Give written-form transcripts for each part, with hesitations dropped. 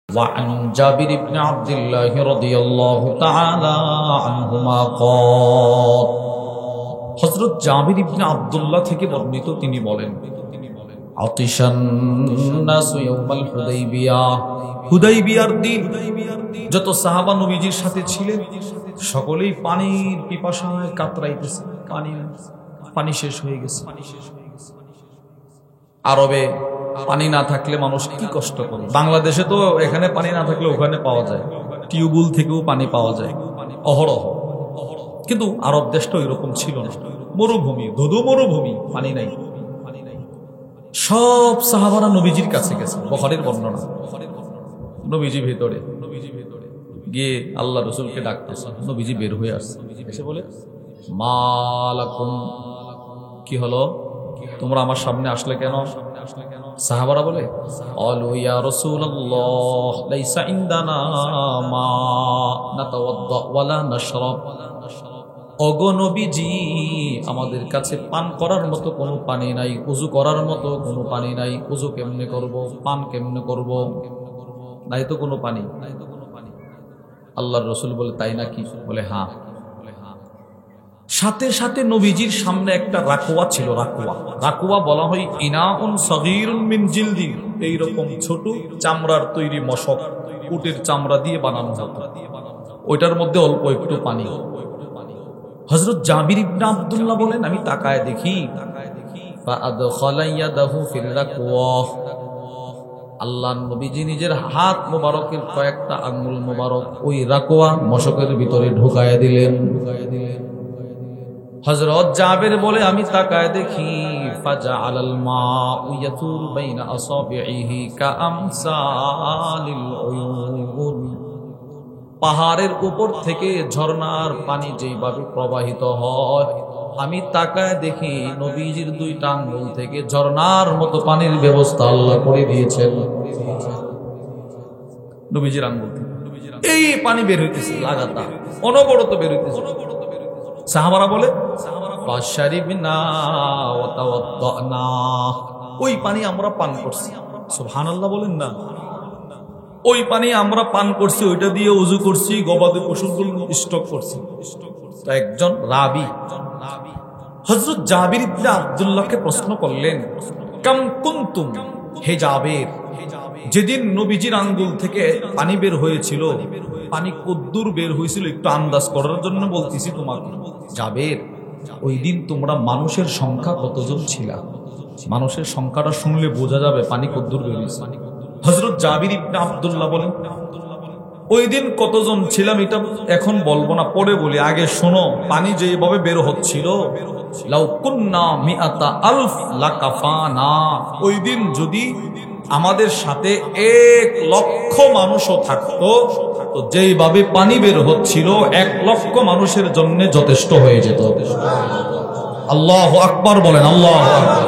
وعن جابر بن عبد الله رضي الله تعالى عنهما قال হযরত জাবির ইবনে আব্দুল্লাহ থেকে বর্ণিত তিনি বলেন আতিশান নাসু ইয়াউমাল হুদাইবিয়ার দিন যত সাহাবা নবীজির সাথে ছিলেন সকলেই পানির পিপাসায় কাতরাইতেছে। পানি শেষ হয়ে গেছে। আরবে পানি না থাকলে মানুষ কি কষ্ট করে। বাংলাদেশে তো এখানে পানি না থাকলে ওখানে পাওয়া যায়, টিউবওয়েল থেকেও পানি পাওয়া যায় অহরহ। কিন্তু আরব দেশটা এরকম ছিল না, মরুভূমি, ধুধু মরুভূমি, পানি নাই। সব সাহাবারা নবীজির কাছে গেছে। বুখারীর বর্ণনা, নবীজি ভেতরে গিয়ে আল্লাহ রসুলকে ডাকতেছে। নবীজি বের হয়ে আসছে, এসে বলে মালাকুম, কি হলো, তোমরা আমার সামনে আসলে কেন? সাহাবারা বলে অলু ইয়া রাসূলুল্লাহ লাইসা ইনদানা মা নাতাওয়াদ্দা ওয়ালা নাশরাব। ওগো নবীজি, আমাদের কাছে পান করার মতো কোনো পানি নাই, ওযু করার মতো কোনো পানি নাই। ওযু কেমনে করব, পান কেমনে করব, নাই তো কোনো পানি। আল্লাহর রাসূল বলে তাই নাকি? বলে হ্যাঁ। সাথে সাথে নবীজির সামনে একটা রাকুয়া ছিল। রাকুয়া বলা হয় ইনাউন সগীরুন মিন জিলদিন, এইরকম ছোট চামড়ার তৈরি মশক, উটের চামড়া দিয়ে বানানো হতো। ওইটার মধ্যে অল্প একটু পানি। হযরত জাবির ইবনে আব্দুল্লাহ বলেন আমি তাকায় দেখি ফাআদখালা ইয়াদাহু ফিল রাকওয়া, আল্লাহর নবীজি নিজের হাত মোবারকের কয়েকটা আঙ্গুল মোবারক ওই রাকওয়া মশকের ভিতরে ঢুকায় দিলেন। হযরত জাবের বলে আমি তাকায় দেখি ফাজআলাল মাউ ইয়াতুর বাইনা আসাবিহি কাআমসালিল উয়ুন, পাহাড়ের উপর থেকে ঝর্ণার পানি যেভাবে প্রবাহিত হয় আমি তাকায় দেখি নবীজির দুইটা আঙ্গুল থেকে ঝর্ণার মতো পানির ব্যবস্থা আল্লাহ করে দিয়েছেন। নবীজির আঙ্গুল থেকে এই পানি বের হইতেছে লাগাতার, অনবরত বের হইতেছে। সাহাবারা বলে ফাশারিবনা ওয়া তাওয়াদ্দানা, ওই পানি আমরা পান করছি। সুবহানাল্লাহ বলেন না। ওই পানি আমরা পান করছি, ওইটা দিয়ে ওযু করছি, গবাদি পশুগুলো স্টক করছি। তো একজন রাবী হযরত জাবির ইবনে আব্দুল্লাহকে প্রশ্ন করলেন কাম কুনতুম, হে জাবির, যেদিন নবীজির আঙ্গুল থেকে পানি বের হয়েছিল, পানি কদ্দুর বের হয়েছিল একটু আন্দাজ করার জন্য বলতেছি তোমাকে। জাবির, ওই দিন তোমরা মানুষের সংখ্যা কতজন ছিল? মানুষের সংখ্যাটা শুনলে বোঝা যাবে পানি কদ্দুর বের হয়েছে। হযরত জাবির ইবনে আব্দুল্লাহ বলেন ওই দিন কতজন ছিলাম এটা এখন বলবো না, পরে বলি, আগে শোনো পানি যেভাবে বের হচ্ছিল লাউ কুন্না মিআতা আলফ লাকাফানা, ওই দিন যদি আমাদের সাথে 1,00,000 মানুষও থাকতো তো যেইভাবে পানি বের হচ্ছিল 1,00,000 মানুষের জন্য যথেষ্ট হয়ে যেত। আল্লাহু আকবার বলেন, আল্লাহু আকবার।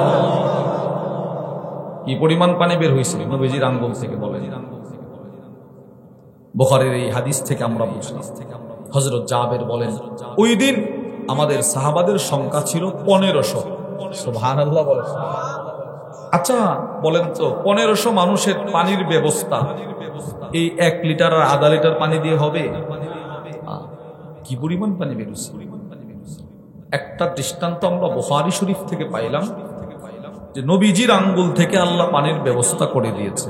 কি পরিমাণ পানি বের হয়েছিল নবীজির আঙ্গুল থেকে বলেন। বুখারীর এই হাদিস থেকে আমরা বুঝলাম। হযরত জাবের বলেন ওই দিন আমাদের সাহাবাদের সংখ্যা ছিল 1500। সুবহানাল্লাহ বলেন। আচ্ছা বলেন তো 1500 মানুষের পানির ব্যবস্থা এই 1 লিটার আর আধা লিটার পানি দিয়ে হবে? কি পরিমাণ পানি বের হয়েছে। একটা দৃষ্টান্ত আমরা বুখারী শরীফ থেকে পাইলাম যে নবীজির আঙ্গুল থেকে আল্লাহ পানির ব্যবস্থা করে দিয়েছে।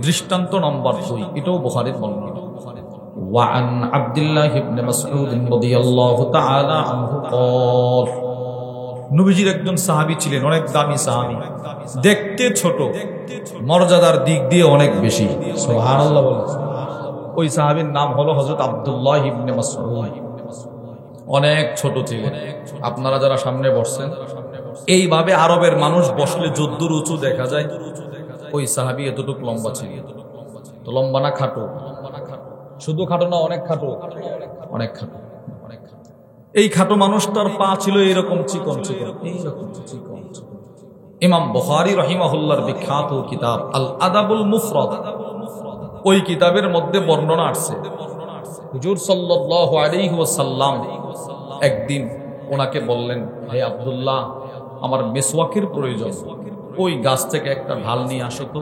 দৃষ্টান্ত নম্বর 2, এটাও বুখারীর বর্ণনা। ওয়ান আব্দুল্লাহ ইবনে মাসউদ রাদিয়াল্লাহু তাআলা আনহু قال, নবীজির একজন সাহাবী ছিলেন, অনেক দামি সাহাবী, দেখতে ছোট, মর্যাদার দিক দিয়ে অনেক বেশি। সুবহানাল্লাহ বলেন। ওই সাহাবীর নাম হলো হযরত আব্দুল্লাহ ইবনে মাসউদ। অনেক ছোট ছিলেন। আপনারা যারা সামনে বসছেন এইভাবে আরবের মানুষ বসলে যদ্দুর উঁচু দেখা যায়, ওই সাহাবী এতটুকু লম্বা ছিলেন। তো লম্বা না খাটো? শুধু খাটো না, অনেক খাটো, অনেক খাটো। এই খাটো মানুষটার পা ছিল এরকম চিকন চিকন, এইরকম চিকন। ইমাম বুখারী রাহিমাহুল্লাহর বিখ্যাত কিতাব আল আদাবুল মুফরাদ, ওই কিতাবের মধ্যে বর্ণনা আছে হুজুর সাল্লাল্লাহু আলাইহি ওয়াসাল্লাম একদিন ওনাকে বললেন, হে আব্দুল্লাহ, আমার মেসওয়াকের প্রয়োজন, ওই গাছ থেকে একটা ঢাল নিয়ে আসো তো।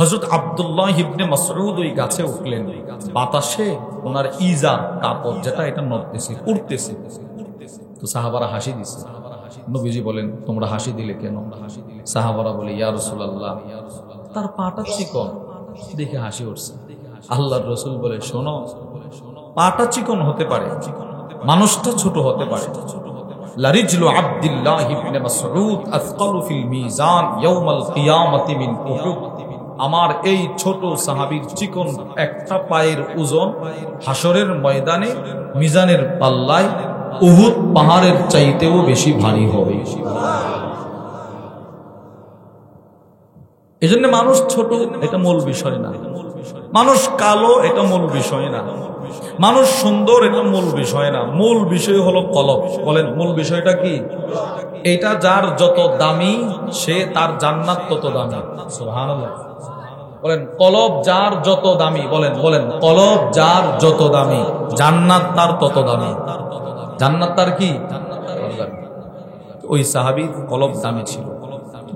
হযরত আব্দুল্লাহ ইবনে মাসউদ ওই গাছে উঠলেন, বাতাসে ওনার ইজার কাপড় যেটা এটা নড়তেছে, উড়তেছে। তো সাহাবারা হাসি দিছে। নবীজি বলেন, তোমরা হাসি দিলে কেন? সাহাবারা বলে, ইয়া রাসূলুল্লাহ, তার পাটা চিকন দেখে হাসি উঠছে। আল্লাহর রাসূল বলে, শোনো, পাটা চিকন হতে পারে, মানুষটা ছোট হতে পারে। লারিজলু আব্দুল্লাহ ইবনে মাসউদ আথকালু ফিল মিজান ইয়াউমাল কিয়ামাতি মিন উহুদ। আমার এই ছোট সাহাবীর চিকন একটা পায়ের ওজন হাসরের ময়দানে মিজানের পাল্লায় উহুদ পাহাড়ের চাইতেও বেশি ভারী হবে। এজন্য মানুষ ছোট এটা মূল বিষয় না, মানুষ কালো এটা মূল বিষয় না, মানুষ সুন্দর এটা মূল বিষয় না। মূল বিষয় হলো কলব। বলেন, মূল বিষয়টা কি? এটা যার যত দামি সে তার জান্নাত তত দামি। সুবহানাল্লাহ। বলেন, কলব যার যত দামি, বলেন বলেন, কলব যার যত দামি জান্নাত তার তত দামি। জান্নাত তার কি? ওই সাহাবীর কলব দামি ছিল।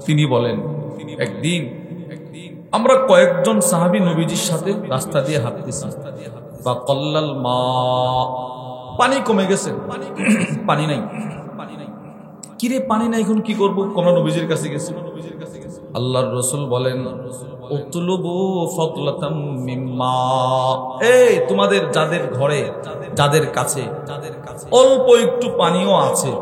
তিনি বলেন, একদিন আমরা কয়েকজন সাহাবী নবীজির সাথে রাস্তা দিয়ে হাঁটতেছি, বা কল্লাল মা, পানি কমে গেছে, পানি নাই। কিরে পানি নাই, এখন কি করব? কোন নবীজির কাছে গেছে। আল্লাহর রাসূল বলেন, উতলুবু ফাদলাতাম মিম্মা, এই তোমাদের যাদের ঘরে, যাদের কাছে অল্প একটু পানিও আছে,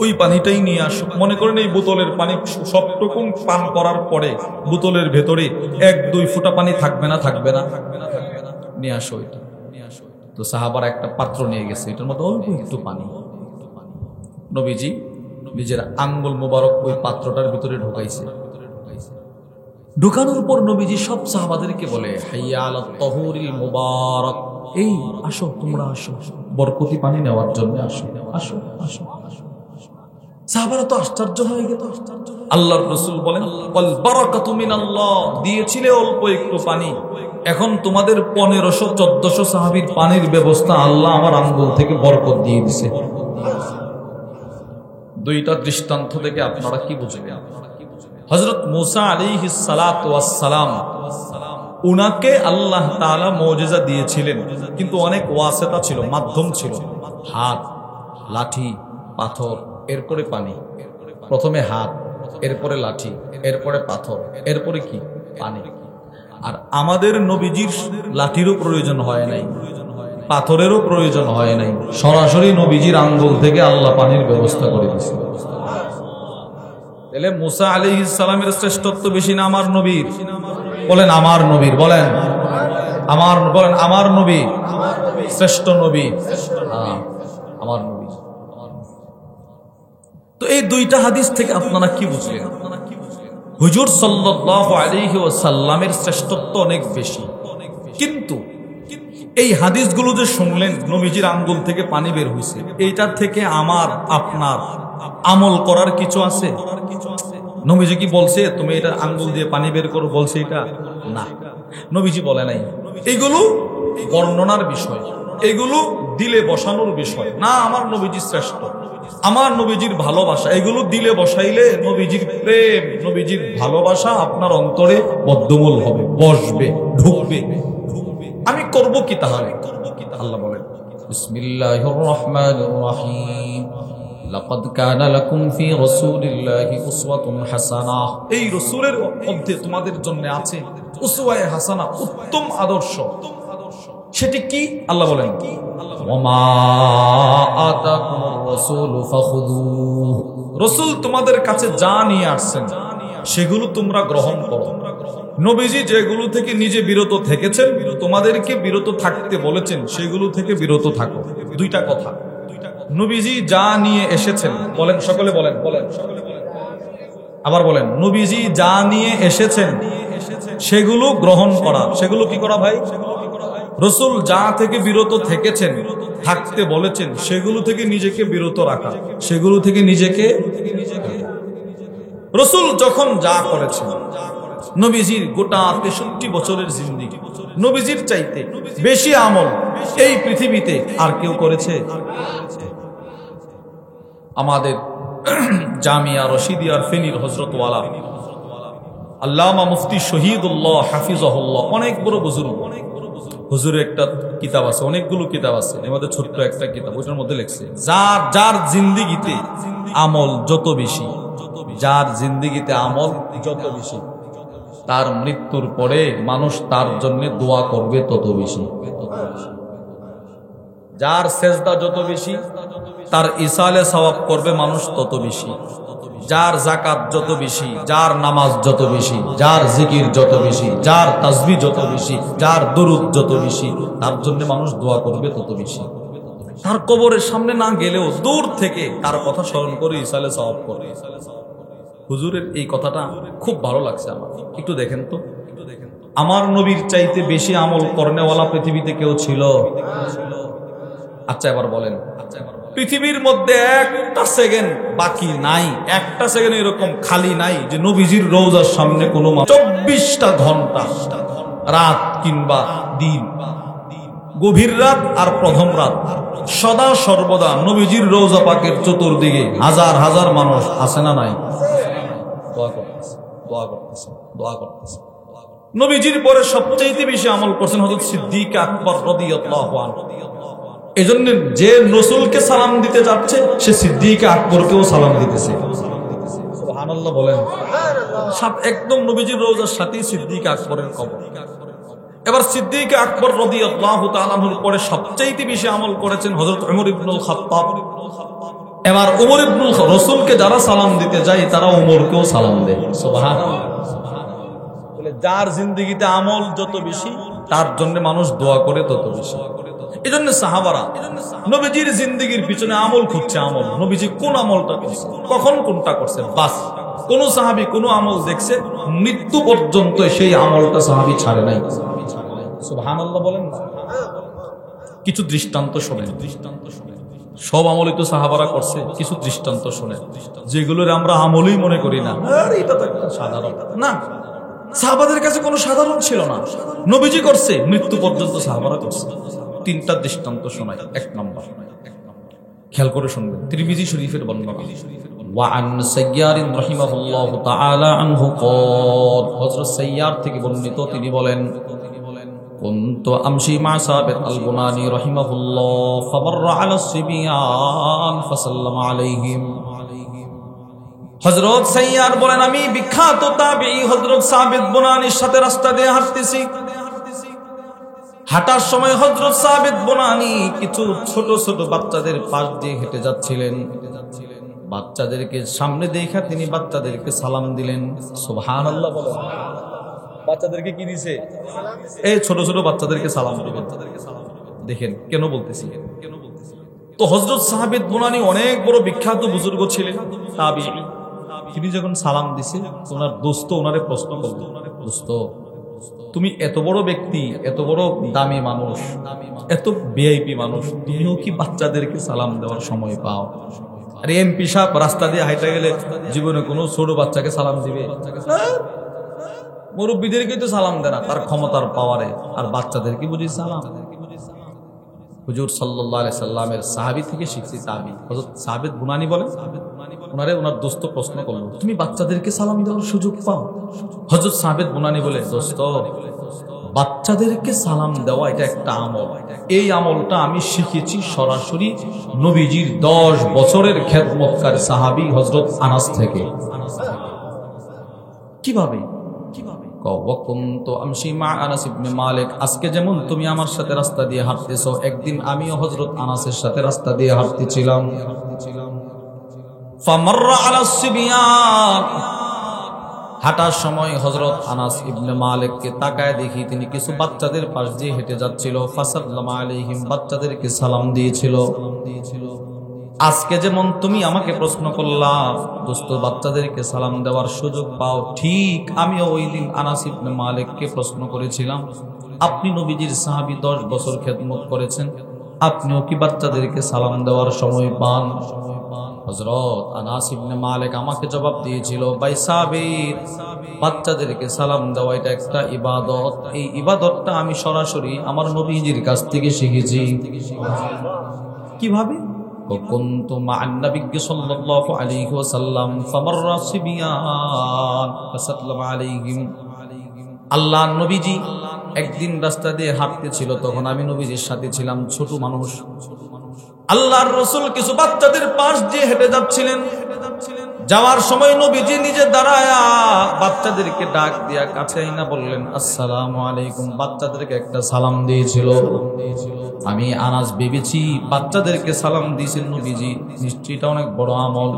ওই পানিটাই নিয়ে আসো। মনে করেন এই বোতলের পানি সবটুকু পান করার পরে বোতলের ভেতরে 1-2 ফোঁটা পানি থাকবে না? থাকবে না? নিয়ে আসো এটা। তো সাহাবারা একটা পাত্র নিয়ে গেছে, এটার মধ্যে অল্প একটু পানি। নবীজি নিজের আঙ্গুল মোবারক ওই পাত্রটার ভিতরে ঢুকাইছে। ঢুকানোর পর নবীজি সব সাহাবাদেরকে বলে, হাইয়া আলাত তাহুরিল মুবারাক, এই আসো, তোমরা আসো, বরকতি পানি নেওয়ার জন্য আসো, আসো, আসো। সাহাবারা তো আশ্চর্য হয়ে গেল। আল্লাহর রাসূল বলেন, ওয়াল বারাকাতু মিনাল্লাহ, দিয়েছিলে অল্প একটু পানি, এখন তোমাদের 1500-1400 সাহাবীর পানির ব্যবস্থা আল্লাহ আমার আঙ্গুল থেকে বরকত দিয়ে দিয়েছে। দুইটা দৃষ্টান্ত থেকে আপনারা কি বুঝবেন? হযরত মুসা আলাইহিস সালাতু ওয়াস সালাম, উনাকে আল্লাহ তাআলা মুজিজা দিয়েছিলেন, কিন্তু অনেক ওয়াসিতা ছিল, মাধ্যম ছিল। হাত, লাঠি, পাথর, এরপরে পানি। প্রথমে হাত, এরপরে লাঠি, এরপরে পাথর, এরপরে কি? পানি। আর আমাদের নবীজির লাঠিরও প্রয়োজন হয় নাই, পাথরেরও প্রয়োজন হয় নাই, সরাসরি নবীজির আঙ্গুল থেকে আল্লাহ পানির ব্যবস্থা করে দিয়েছে। তাহলে মুসা আলাইহিস সালামের শ্রেষ্ঠত্ব বেশি না আমার নবীর? বলেন আমার নবীর, বলেন আমার, বলেন আমার নবী শ্রেষ্ঠ নবী, আমার নবী। তো এই দুইটা হাদিস থেকে আপনারা কি বুঝলেন? হুজুর সাল্লাল্লাহু আলাইহি ওয়াসাল্লামের শ্রেষ্ঠত্ব অনেক বেশি, কিন্তু এই হাদিসগুলো যে শুনলেন নবীজির আঙ্গুল থেকে পানি বের হয়েছে, এইটার থেকে আমার আপনার আমল করার কিছু আছে? নবীজি কি বলছে তুমি এটা আঙ্গুল দিয়ে পানি বের করো? বলছে এটা না, নবীজি বলে নাই। এগুলো বর্ণনার বিষয়, এগুলো দিলে বসানোর বিষয় না। আমার নবীজি শ্রেষ্ঠ, আমার নবীজির ভালোবাসা, এগুলো দিলে বসাইলে নবীজির প্রেম, নবীজির ভালোবাসা আপনার অন্তরে বদ্ধমূল হবে, বসবে, ঢুকবে। আমি করব কি তাহলে? আল্লাহ বলেন, বিসমিল্লাহির রাহমানির রাহিম, লাকাদ কানা লাকুম ফি রাসূলিল্লাহি উসওয়াতুন হাসানাহ, এই রাসূলের মধ্যে তোমাদের জন্য আছে উসওয়ায়ে হাসানা, উত্তম আদর্শ। সেটি কি? আল্লাহ বলেন, ওয়ামা আতাকুমুর রাসূলু ফাখুযুহু, রাসূল তোমাদের কাছে যা নিয়ে আসছেন সেগুলো তোমরা গ্রহণ করো। নবীজি যেগুলো থেকে নিজে বিরত থেকেছেন, তোমাদেরকে বিরত থাকতে বলেছেন, সেগুলো থেকে বিরত থাকো। দুইটা কথা। নবীজি যা নিয়ে এসেছেন, বলেন সকলে, বলেন বলেন, আবার বলেন, নবীজি যা নিয়ে এসেছেন সেগুলো গ্রহণ করা। সেগুলো কি করা ভাই? রাসূল যা থেকে বিরত থেকেছেন, থাকতে বলেছেন, সেগুলো থেকে নিজেকে বিরত রাখা, সেগুলো থেকে নিজেকে। রাসূল যখন যা করেছেন, নবীজির গোটা 63 বছরের জিন্দেগি, নবীজির চাইতে বেশি আমল এই পৃথিবীতে আর কেউ করেছে? আমাদের জামিয়া রশিদিয়ার ফেনীর হযরত ওয়ালা আল্লামা মুফতি শহীদুল্লাহ হাফিজাহুল্লাহ, অনেক বড় বুজুর্গ। হুজুরের একটা কিতাব আছে, অনেকগুলো কিতাব আছে, এর মধ্যে ছোট্ট একটা কিতাব, ওইটার মধ্যে লিখছে যার যার জিন্দেগিতে আমল যত বেশি, যার জিন্দেগিতে আমল যত বেশি, তার মৃত্যুর পরে মানুষ তার জন্য দোয়া করবে তত বেশি। যার সেজদা যত বেশি, তার ইসালে সওয়াব করবে মানুষ তত বেশি। যার যাকাত যত বেশি, যার নামাজ যত বেশি, যার জিকির যত বেশি, যার তাসবিহ যত বেশি, যার দুরূদ যত বেশি, তার জন্য মানুষ দোয়া করবে তত বেশি। তার কবরের সামনে না গেলেও দূর থেকে তার কথা স্মরণ করে ইসালে সওয়াব করে। হুজুরের এই কথাটা খুব ভালো লাগছে আমার। একটু দেখেন তো, আমার নবীর চাইতে বেশি আমল করনেওয়ালা পৃথিবীতে কেউ ছিল? আচ্ছা এবার বলেন, পৃথিবীর মধ্যে একটা সেকেন্ড বাকি নাই, একটা সেকেন্ড এরকম খালি নাই যে নবীজির রওজার সামনে কোনো 24টা ঘন্টা, রাত কিংবা দিন, গভীর রাত আর প্রথম রাত, সদা সর্বদা নবীজির রওজা পাকের চতুর্দিকে হাজার হাজার মানুষ আছে না নাই? দোয়া করতেছে, দোয়া করতেছে, দোয়া করতেছে। নবীজির পরে সবচেয়ে বেশি আমল করছেন হযরত সিদ্দিক আকবর রাদিয়াল্লাহু আনহু। এজন্য যে রাসূলকে সালাম দিতে যাচ্ছে সে সিদ্দিক আকবরকেও সালাম দিতেছে। সুবহানাল্লাহ বলেন। সব একদম নবীজির রওজার সাথেই সিদ্দিক আকবরের কবর। এবার সিদ্দিক আকবর রাদিয়াল্লাহু তাআলা আনহুর পরে সবচেয়ে বেশি আমল করেছেন হযরত ওমর ইবনুল খাত্তাব। এবার ওমর ইবনুল রাসূলকে যারা সালাম দিতে যায় তারা ওমরকেও সালাম দেয়। সুবহানাল্লাহ। বলে যার জিন্দেগিতে আমল যত বেশি তার জন্য মানুষ দোয়া করে তত বেশি। এজন্য সাহাবারা নবীজির জিন্দেগির পিছনে আমল খুঁজছে, আমল নবীজি কোন আমলটা করছে, কখন কোনটা করছে, বাস। কোন সাহাবী কোন আমল দেখছে, মৃত্যু পর্যন্ত সেই আমলটা সাহাবী ছাড়ে নাই। সুবহানাল্লাহ বলেন না। কিছু দৃষ্টান্ত শোনেন, সব আমলই তো সাহাবারা করছে, কিছু দৃষ্টান্ত শোনেন যেগুলোর আমরা আমলই মনে করি না, আরে এটা তো একটা সাধারণ না। সাহাবাদের কাছে কোনো সাধারণ ছিল না, নবীজি করছে, মৃত্যু পর্যন্ত সাহাবারা করছে। তিনটা দৃষ্টান্ত শোনাই। এক নম্বর, খেয়াল করে শুনবেন, তিরমিজি শরীফের বর্ণনা। ওয়ান সাইয়ার রাহিমাহুল্লাহু তাআলা আনহু ক্বাল, হযরত সাইয়ার থেকে বর্ণিত, তিনি বলেন, কুনতু আমশি মা সাবিত আল-বুনানি রাহিমাহুল্লাহ ফামাররা আলা সিবিয়ান ফাসাল্লামা আলাইহিম। হযরত সাইয়ার বলেন, আমি বিখ্যাত তাবিঈ হযরত সাবিত বুনানির সাথে রাস্তা দিয়ে হাঁটতেছি। হাঁটার সময় হযরত সাবিত বুনানি কিছু ছোট ছোট বাচ্চাদের পাশ দিয়ে হেঁটে যাচ্ছিলেন। বাচ্চাদেরকে সামনে দেখা তিনি বাচ্চাদেরকে সালাম দিলেন। সুবহানাল্লাহ বলেন। বাচ্চাদেরকে কি দিছে? এই ছোট ছোট বাচ্চাদেরকে সালাম দিবেন। দেখেন কেন বলতেছি। তো হযরত সাবিত বুনানি অনেক বড় বিখ্যাত বুজুর্গ ছিলেন, তাবিঈ। তিনি যখন সালাম দিছে, ওনার দোস্ত ওনারে প্রশ্ন করল, দোস্ত তুমি এত বড় ব্যক্তি, এত বড় দামি মানুষ, এত ভিআইপি মানুষ, তুমিও কি বাচ্চাদেরকে সালাম দেওয়ার সময় পাও? আর এমপি সাহেব রাস্তা দিয়ে হাইটা গেলে জীবনে কোনো ছোট বাচ্চাকে সালাম দিবে? মুরব্বীদেরকে তো সালাম দেয় না তার ক্ষমতার পাওয়ারে, আর বাচ্চাদেরকে বুঝি সালাম? হুজুর সাল্লাল্লাহু আলাইহি সাল্লামের সাহাবী থেকে শিখছি তাবিঈ হযরত সাবিত বুনানি বলেন, ওনারে ওনার দোস্ত প্রশ্ন করলো, তুমি বাচ্চাদেরকে সালাম দেওয়ার সুযোগ পাও? হযরত সাবিত বুনানি বলে, দোস্ত বাচ্চাদেরকে সালাম দেওয়া এটা একটা আমল, এই আমলটা আমি শিখেছি সরাসরি নবীজির 10 বছরের খেদমতকার সাহাবী হযরত আনাস থেকে। কিভাবে? আজকে যেমন তুমি আমার সাথে রাস্তা দিয়ে হাঁটতেছো, একদিন আমিও হযরত আনাসের সাথে রাস্তা দিয়ে হাঁটতেছিলাম। হাঁটার সময় হযরত আনাস ইবনে মালিককে তাকায় দেখি তিনি কিছু বাচ্চাদের পাশ দিয়ে হেঁটে যাচ্ছিল। ফাসাল্লামা আলাইহিম, বাচ্চাদেরকে সালাম দিয়েছিল। আজকে যেমন তুমি আমাকে প্রশ্ন করলা, দোস্ত বাচ্চাদেরকে সালাম দেওয়ার সুযোগ পাও, ঠিক আমিও ওই দিন আনাস ইবনে মালিককে প্রশ্ন করেছিলাম, আপনি নবীজির সাহাবী 10 বছর খেদমত করেছেন, আপনিও কি বাচ্চাদেরকে সালাম দেওয়ার সময় পান? হযরত আনাস ইবনে মালিক আমাকে জবাব দিয়েছিল, ভাই সাবিত, বাচ্চাদেরকে সালাম দেওয়া এটা একটা ইবাদত, এই ইবাদতটা আমি সরাসরি আমার নবীজির কাছ থেকে শিখেছি। কিভাবে? وكنت مع النبي صلى الله عليه وسلم فمر صبيان فسلم عليهم আল্লাহ নবীজি একদিন রাস্তা দিয়ে হাঁটতেছিল, তখন আমি নবীজির সাথে ছিলাম, ছোট মানুষ। আল্লাহর রাসূল কিছু বাচ্চাদের পাশ দিয়ে হেঁটে যাচ্ছিলেন। যাওয়ার সময় নবীজি নিজে দাঁড়ায়া বাচ্চাদেরকে ডাক দিয়া কাছে আইনা বললেন, আসসালামু আলাইকুম। বাচ্চাদেরকে একটা সালাম দিয়েছিল। আমি আনাস ভেবেছি বাচ্চাদেরকে সালাম দিয়েছেন নবীজি, নিশ্চয়ই এটা অনেক বড় আমল।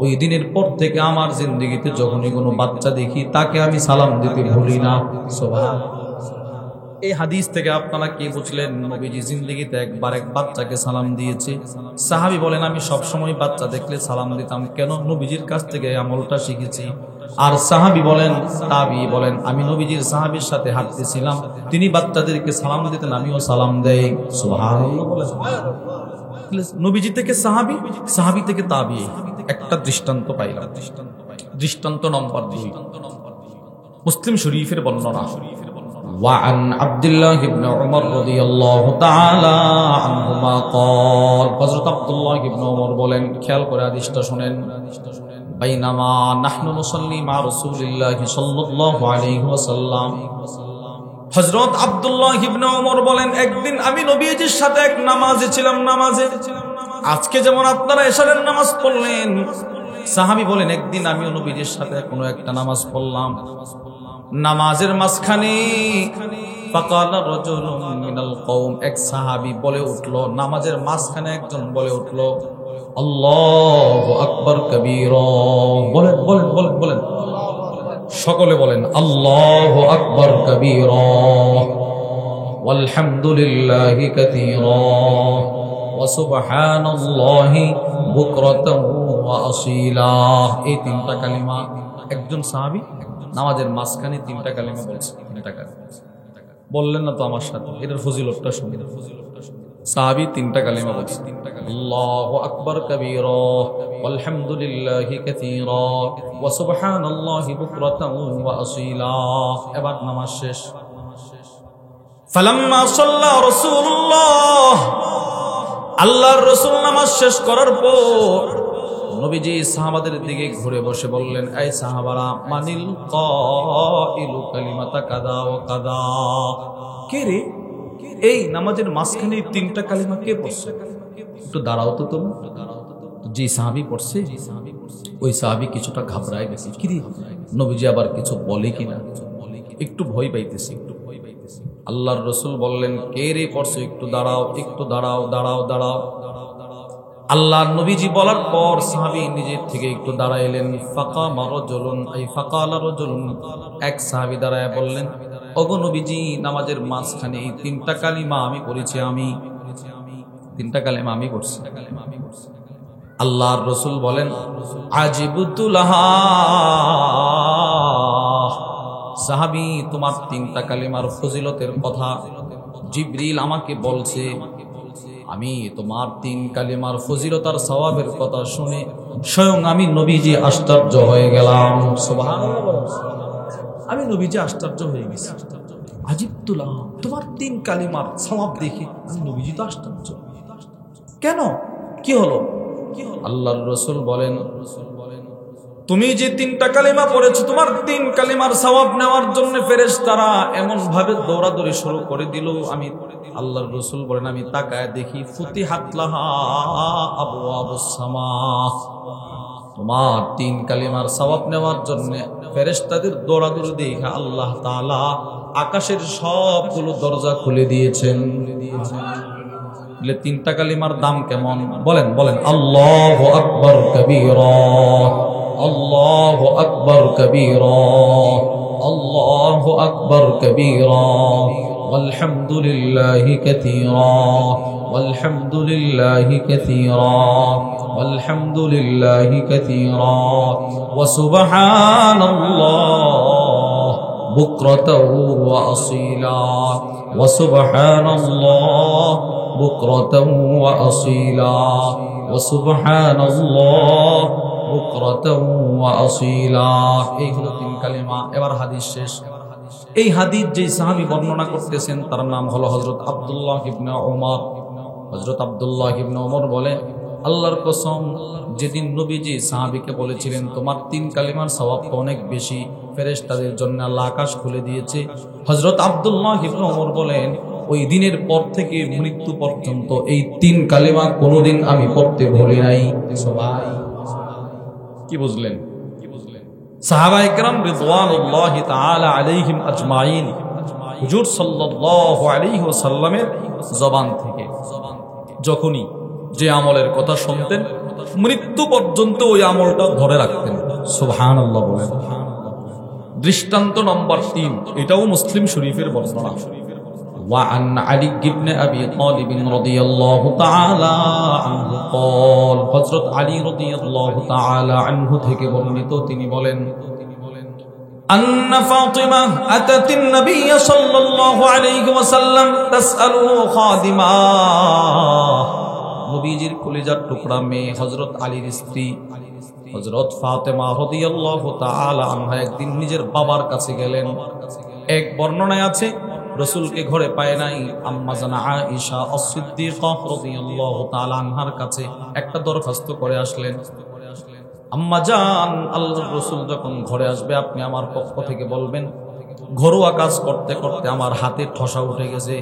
ওই দিনের পর থেকে আমার জিন্দেগিতে যখনই কোনো বাচ্চা দেখি তাকে আমি সালাম দিতে ভুলি না। সুবহানাল্লাহ। এই হাদিস থেকে আপনারা কি বুঝলেন? নবীজি জিন্দেগিতে একবার এক বাচ্চাকে সালাম দিয়েছে। সাহাবী বলেন, আমি সব সময় বাচ্চা দেখলে সালাম দিতাম। কেন? নবীজির কাছ থেকে এই আমলটা শিখেছি। আর সাহাবী বলেন, তাবী বলেন, আমি নবীজির সাহাবীর সাথে হাঁটতেছিলাম, তিনি বাচ্চাদেরকে সালাম দিতেন, আমিও সালাম দেই। সুবহানাল্লাহ বলেন। নবীজি থেকে সাহাবী, সাহাবী থেকে তাবী, একটা দৃষ্টান্ত পাইলাম। দৃষ্টান্ত নম্বর 2, মুসলিম শরীফের বর্ণনা। وعن عبد الله بن عمر رضي الله تعالى عنهما قال হযরত আব্দুল্লাহ ইবনে ওমর বলেন, খেয়াল করে হাদিসটা শুনেন, বাইনামা নাহনু নুসাল্লি মা রাসূলিল্লাহি সাল্লাল্লাহু আলাইহি ওয়াসাল্লাম। হযরত আব্দুল্লাহ ইবনে ওমর বলেন, একদিন আমি নবীজির সাথে এক নামাজে ছিলাম। নামাজে আজকে যেমন আপনারা এশারের নামাজ পড়লেন, সাহাবী বলেন একদিন আমি নবীজির সাথে কোনো একটা নামাজ পড়লাম। নামাজের মাঝখানে ফাকালা রাজুলুম মিনাল কওম, এক সাহাবী বলে উঠলো, নামাজের মাঝখানে একজন বলে উঠলো, আল্লাহু আকবার কবীরা। বলেন বলেন বলেন বলেন, সকলে বলেন, আল্লাহু আকবার কবীরা ওয়ালহামদুলিল্লাহি কাসীরা ওয়া সুবহানাল্লাহি বুকরাতাও ওয়া আসীলা। এই তিনটা কালিমা একজন সাহাবী নামাজের মাঝখানে তিনটা কালিমা বলছে। তিনটা কালিমা বললেন না তো আমার সাথে, এটার ফজিলতটা শুনুন। সাহাবী তিনটা কালিমা বলছে, আল্লাহু আকবার কবীরা ওয়ালহামদুলিল্লাহি কাসীরা ওয়া সুবহানাল্লাহি বুকরাতাও ওয়া আসীলা। এবার নামাজ শেষ। ফালাম্মা সাল্লা রাসূলুল্লাহ, আল্লাহর রাসূল নামাজ শেষ করার পর নবীজি সাহাবাদের দিকে ঘুরে বসে বললেন, এই সাহাবারা, মানিল কাইলু কালিমাতা কাযা ওয়া কাযা। কে রে এই নামাজের মাঝখানে তিনটা কালিমা কে পড়ছে? একটু দাঁড়াও তো তুমি। যে সাহাবী পড়ছে, ওই সাহাবী কিছুটা ঘাবড়ায় গেছে। কি রে, নবীজি আবার কিছু বলে কিনা, একটু ভয় পাইতেছে। আল্লাহর রাসূল বললেন, কে রে পড়ছে? একটু দাঁড়াও, একটু দাঁড়াও, দাঁড়াও, দাঁড়াও। আল্লাহর নবীজি বলার পর সাহাবী নিজের থেকে একটু দাঁড়াইলেন। ফাকামা রাজুলুন, এই ফাকালা রাজুলুন, এক সাহাবী দাঁড়ায় বললেন, ওগো নবীজি, নামাজের মাঝখানে এই তিনটা কালিমা আমি পড়েছি। আমি তিনটা কালিমা আমি পড়ছি। আল্লাহর রাসূল বলেন, আজিবতু লাহা, সাহাবী, তোমার তিনটা কালিমার ফজিলতের কথা জিবরিল আমাকে বলছে। আমি তোমার তিন কালিমার ফজিলত আর সওয়াবের কথা শুনে স্বয়ং আমি নবীজি আশ্চর্য হয়ে গেলাম। সুবহানাল্লাহ। আমি নবীজি আশ্চর্য হয়ে গেছি। আজিবতুল্লাহ, তোমার তিন কালিমার সওয়াব দেখে আমি নবীজি তো আশ্চর্য। কেন, কি হলো? আল্লাহর রাসূল বলেন, তুমি যে তিনটা কালিমা পড়েছো, তোমার তিন কালিমার সওয়াব নেওয়ার জন্য ফেরেশতারা এমন ভাবে দৌড়াদৌড়ি শুরু করে দিল। আমি আল্লাহর রাসূল বলেন, আমি তাকায় দেখি ফুতিহাত লাহা আবওয়াবুস সামা, তোমার তিন কালিমার সওয়াব নেওয়ার জন্য ফেরেশতাদের দৌড়াদৌড়ি দেখে আল্লাহ তাআলা আকাশের সবগুলো দরজা খুলে দিয়েছেন। তিনটা কালিমার দাম কেমন বলেন বলেন, আল্লাহু আকবার কবীরা, আল্লাহু আকবার কবীরা, আল্লাহু আকবার কবীরা, ওয়ালহামদুলিল্লাহি কাসীরা, ওয়ালহামদুলিল্লাহি কাসীরা, ওয়ালহামদুলিল্লাহি কাসীরা, ওয়া সুবহানাল্লাহ বুকরাতাও ওয়া আসীলা, ওয়া সুবহানাল্লাহ বুকরাতাও ওয়া আসীলা, ওয়া সুবহানাল্লাহ বুকরাতাও ওয়া আসীলা। এই হলো তিন কালিমা। এবার হাদিস শেষ। এই হাদিস যে সাহাবী বর্ণনা করতেছেন তার নাম হলো হযরত আব্দুল্লাহ ইবনে ওমর। হযরত আব্দুল্লাহ ইবনে ওমর বলে, আল্লাহর কসম, যেদিন নবীজি সাহাবীকে বলেছিলেন তোমার 3 কালিমার সওয়াব তো অনেক বেশি, ফেরেশতাদের জন্য আল্লাহ আকাশ খুলে দিয়েছে। হযরত আব্দুল্লাহ ইবনে ওমর বলেন, ওই দিনের পর থেকে মৃত্যু পর্যন্ত এই 3 কালিমা কোনোদিন আমি পড়তে ভুলি নাই। কি বুঝলেন? সাহাবায়ে কেরাম রিদওয়ানুল্লাহি তাআলা আলাইহিম আজমাইন হুজুর সাল্লাল্লাহু আলাইহি ওয়াসাল্লামের জবান থেকে যখনই যে আমলের কথা শুনতেন, মৃত্যু পর্যন্ত ওই আমলটা ধরে রাখতেন। সুবহানাল্লাহ বলেন। দৃষ্টান্ত নম্বর 3, এটাও মুসলিম শরীফের বর্ণনা। وعن علي بن أبي طالب رضي الله تعالى عنه قال হযরত আলী রাদিয়াল্লাহু তাআলা আনহু থেকে বর্ণিত, তিনি বলেন أن فاطمة أتت النبي صلى الله عليه وسلم تسأله خادما। নবীজির কলিজার টুকরা মেয়ে হযরত আলীর স্ত্রী হযরত ফাতেমা রাদিয়াল্লাহু তাআলা আনহা একদিন নিজের বাবার কাছে গেলেন। এক বর্ণনায় আছে রাসূলকে ঘরে পায় নাই, আম্মা জানা আয়েশা আস-সিদ্দিকা রাদিয়াল্লাহু তাআলা আনহার কাছে একটা দরখাস্ত করে আসলেন। আম্মা জান, আল্লাহর রাসূল যখন ঘরে আসবে আপনি আমার পক্ষ থেকে বলবেন ঘরোয়া কাজ করতে করতে আমার হাতে ঠসা উঠে গেছে,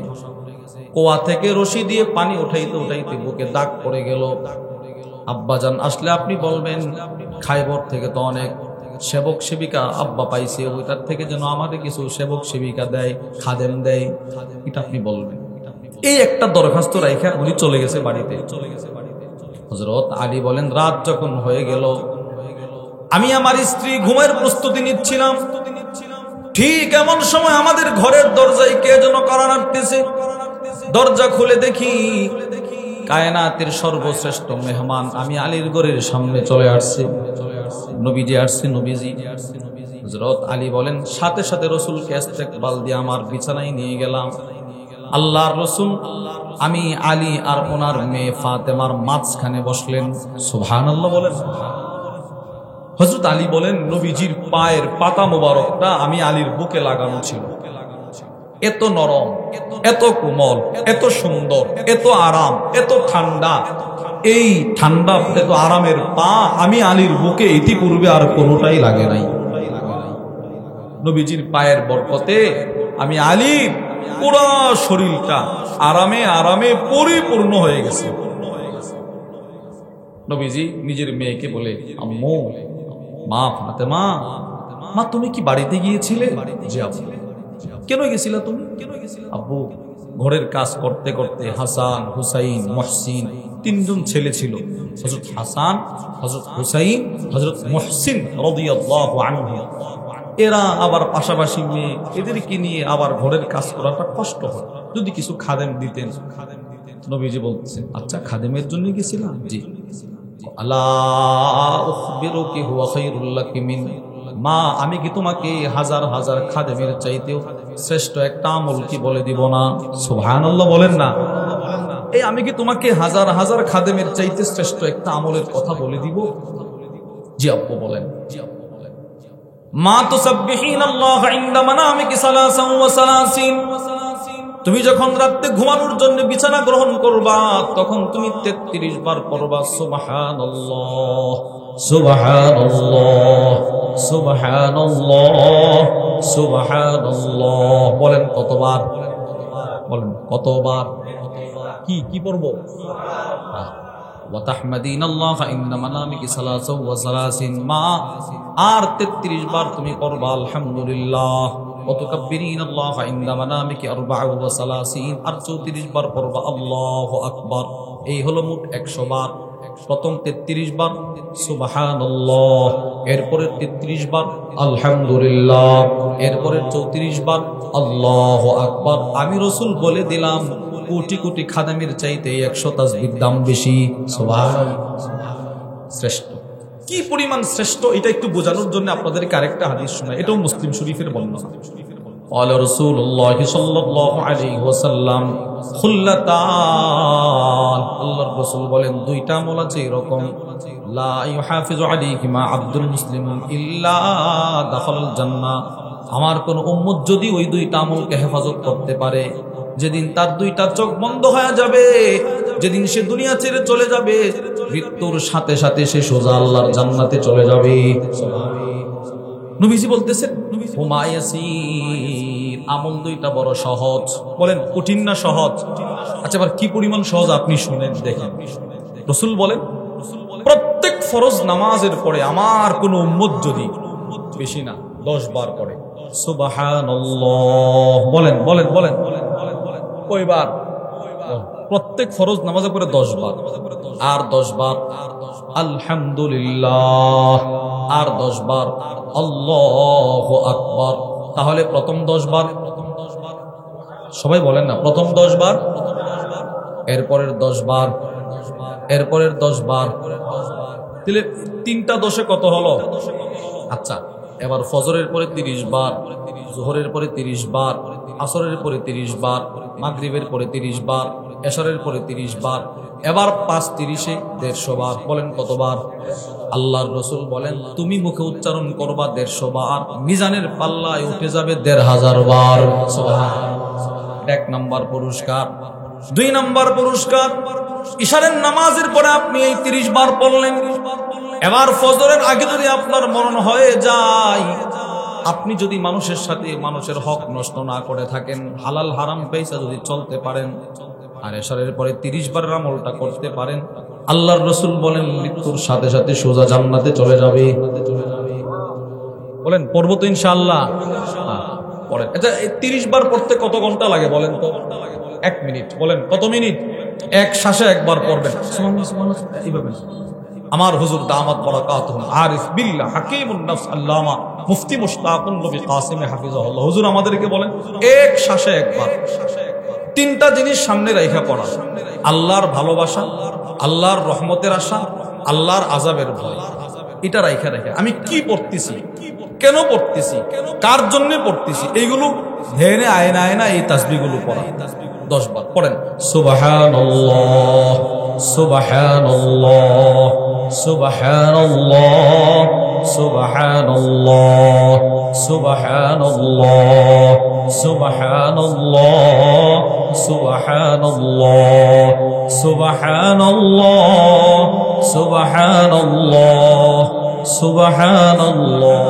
কুয়া থেকে রশি দিয়ে পানি উঠাইতে উঠাইতে বুকে দাগ পড়ে গেল। আব্বাজান আসলে আপনি বলবেন খায়বর থেকে তো অনেক সেবক সেবিকা আব্বা পাইছে, ওইটার থেকে যেন আমাদের কিছু সেবক সেবিকা দেয়, খাদেম দেয়, এটা আপনি বলবেন। এই একটা দরখাস্ত রাইখা উনি চলে গেছে বাড়িতে। হযরত আলী বলেন রাত যখন হয়ে গেল, আমি আমার স্ত্রী ঘুমের প্রস্তুতি নিচ্ছিলাম, ঠিক এমন সময় আমাদের ঘরের দরজায় কে যেন কড়া নাড়তেছে। দরজা খুলে দেখি কায়নাতের সর্বশ্রেষ্ঠ মেহমান আমি আলীর ঘরের সামনে চলে আসছে। নবীজি আসছে। নবীজি হযরত আলী বলেন সাথে সাথে রাসূলকে ইস্তেকবাল দিয়ে আমার বিছানায় নিয়ে গেলাম। আল্লাহর রাসূল আমি আলী আর ওনার মেয়ে ফাতেমার মাঝখানে বসলেন। সুবহানাল্লাহ বলেন। হযরত আলী বলেন নবীজির পায়ের পাতা মোবারকটা আমি আলীর বুকে লাগানো ছিল। এত নরম, এত কোমল, এত সুন্দর, এত আরাম, এত ঠান্ডা। এই ঠান্ডা এত আরামের পা আমি আলীর বুকে ইতিপূর্বে আর কোনোটাই লাগে নাই। নবীজির পায়ের বরকতে আমি আলীর পুরো শরীরটা আরামে আরামে পরিপূর্ণ হয়ে গেছে। নবীজি নিজের মেয়েকে বলে আম্মু, মা ফাতেমা, মা তুমি কি বাড়িতে গিয়েছিলে? জি আব্বু। কেন গেছিলা তুমি? আব্বু ঘরের কাজ করতে করতে হাসান, হুসাইন, মুহসিন 3 জন ছেলে ছিল। হযরত হাসান, হযরত হুসাইন, হযরত মুহসিন রাদিয়াল্লাহু আনহু। এরা আবার পাশাপাশি মেয়ে, এদেরকে নিয়ে আবার ঘরের কাজ করাটা কষ্ট হয়, যদি কিছু খাদেম দিতেন। নবীজি বলতেছেন আচ্ছা খাদেমের জন্য গেছিলাম? জি। আলা উখবিরুকি হুয়া খায়রুল লাকি মিন, মা আমি কি তোমাকে হাজার হাজার খাদেমের চাইতেও শ্রেষ্ঠ একটা আমল কি বলে দিব না? সুবহানাল্লাহ বলেন না। এই আমি কি তোমাকে হাজার হাজার খাদেমের চাইতে শ্রেষ্ঠ একটা আমলের কথা বলে দিব? জি আব্বু বলেন। মা তুসাব্বিহিনাল্লাহ ইনদা মানামিকি সালাসান ওয়া সালাসিন, তুমি যখন রাতে ঘুমানোর জন্য বিছানা গ্রহণ করবা তখন তুমি 33 বার পড়বা সুবহানাল্লাহ সুবহানাল্লাহ সুবহানাল্লাহ সুবহানাল্লাহ। বলেন কতবার? বলেন কতবার? কি কি পড়বো? ওয়া তাহমাদিনাল্লাহ ইনদা মানামিকি সালাসান ওয়া সালাসিন, মা আর 33 বার তুমি পড়বা আলহামদুলিল্লাহ। ওয়াতুকাব্বিরিনাল্লাহ ইনদা মানামিকি 34 আর 34 বার পড়বা আল্লাহু আকবার। এই হলো মোট 100 বার। প্রথম 33 বার সুবহানাল্লাহ, এরপরে 33 বার আলহামদুলিল্লাহ, এরপরে 34 বার আল্লাহু আকবার। আমি রাসূল বলে দিলাম কোটি কোটি খাদেমের চাইতে 100 তাসবিহ দাম বেশি। সুবহানাল্লাহ। শ্রেষ্ঠ কি পরিমাণ শ্রেষ্ঠ এটা একটু বোঝানোর জন্য আপনাদেরকে আরেকটা হাদিস শোনাই, এটাও মুসলিম শরীফের বর্ণনা। قال رسول الله صلى الله عليه وسلم খুল্লাতান, আল্লাহর রাসূল বলেন দুইটা আমল আছে এরকম, লা ইউহাফিজু আলাইহিমা আবদুল মুসলিমুন ইল্লা দাখালাল জান্নাহ, আমার কোন উম্মত যদি ওই দুইটা আমলকে হেফাজত করতে পারে যেদিন তার দুইটা চোখ বন্ধ হয়ে যাবে, যেদিন সে দুনিয়া ছেড়ে চলে যাবে, মৃত্যুর সাথে সাথে সে সোজা আল্লাহর জান্নাতে চলে যাবে। নবীজি বলতেছেন হুমা ইয়াসির, আমল দুইটা বড় সহজ। বলেন কঠিন না সহজ? আচ্ছা এবার কি পরিমাণ সহজ আপনি শুনেন দেখেন। রাসূল বলেন প্রত্যেক ফরজ নামাজের পরে আমার কোন উম্মত যদি বেশি না 10 বার পড়ে সুবহানাল্লাহ, বলেন বলেন বলেন কয়বার? প্রত্যেক ফরজ নামাজের পরে 10 বার, আর 10 বার আলহামদুলিল্লাহ, আর 10 বার আল্লাহু আকবার। তাহলে প্রথম 10 বার, সবাই বলেন না, প্রথম 10 বার, এরপরের 10 বার, এরপরের 10 বার, তাহলে 3টা 10-এ কত হলো? আচ্ছা এবার ফজরের পরে 30 বার, যোহরের পরে 30 বার, আসরের পরে 30 বার, মাগরিবের পরে 30 বার, এশারের পরে 30 বার, এবার 5 30-এ 150 বার। বলেন কতবার? আল্লাহর রাসূল বলেন তুমি মুখে উচ্চারণ করবা 150 বার, মিজানের পাল্লায় উঠে যাবে 1500 বার। সুবহানাল্লাহ। 1 নাম্বার পুরস্কার। 2 নাম্বার পুরস্কার, ইশারের নামাজের পরে আপনি এই 30 বার পড়লেন। এবার ফজরের আগে যদি আপনার মরণ হয়ে যায়, আপনি যদি মানুষের সাথে মানুষের হক নষ্ট না করে থাকেন, হালাল হারাম পয়সা যদি চলতে পারেন, আর এশারের পরে 30 বার আমলটা করতে পারেন, আল্লাহর রাসূল বলেন মৃত্যুর সাথে সাথে সোজা জান্নাতে চলে যাবে। বলেন পড়বো তো ইনশাআল্লাহ? পড়েন। আচ্ছা এই 30 বার পড়তে কত ঘন্টা লাগে বলেন তো? 1 মিনিট। বলেন কত মিনিট? এক শ্বাসে একবার পড়বেন। সুবহানাল্লাহ সুবহানাল্লাহ এইভাবে। আমার হুজুর দামাত বারাকাতুহু আরিফ বিল্লাহ হাকিমুন নফস আল্লামা মুফতি মুশতাকুন নবী কাসিম হাফিজাহুল্লাহ হুজুর আমাদেরকে বলেন এক শ্বাসে একবার 3টা জিনিস সামনে রাখা পড়া: আল্লাহর ভালোবাসা, আল্লাহর রহমতের আশা, আল্লাহর আযাবের ভয়। এটা রাখা রাখা আমি কি পড়তেছি, কেন পড়তেছি, কার জন্য পড়তেছি, এইগুলো ধ্যানে আয়না আয়না এই তাসবিহগুলো পড়া 10 বার পড়েন। সুবহানাল্লাহ সুবহানাল্লাহ সুবহানাল্লাহ সুবহানাল্লাহ সুবহানাল্লাহ সুবহানাল্লাহ সুবহানাল্লাহ সুবহানাল্লাহ সুবহানাল্লাহ সুবহানাল্লাহ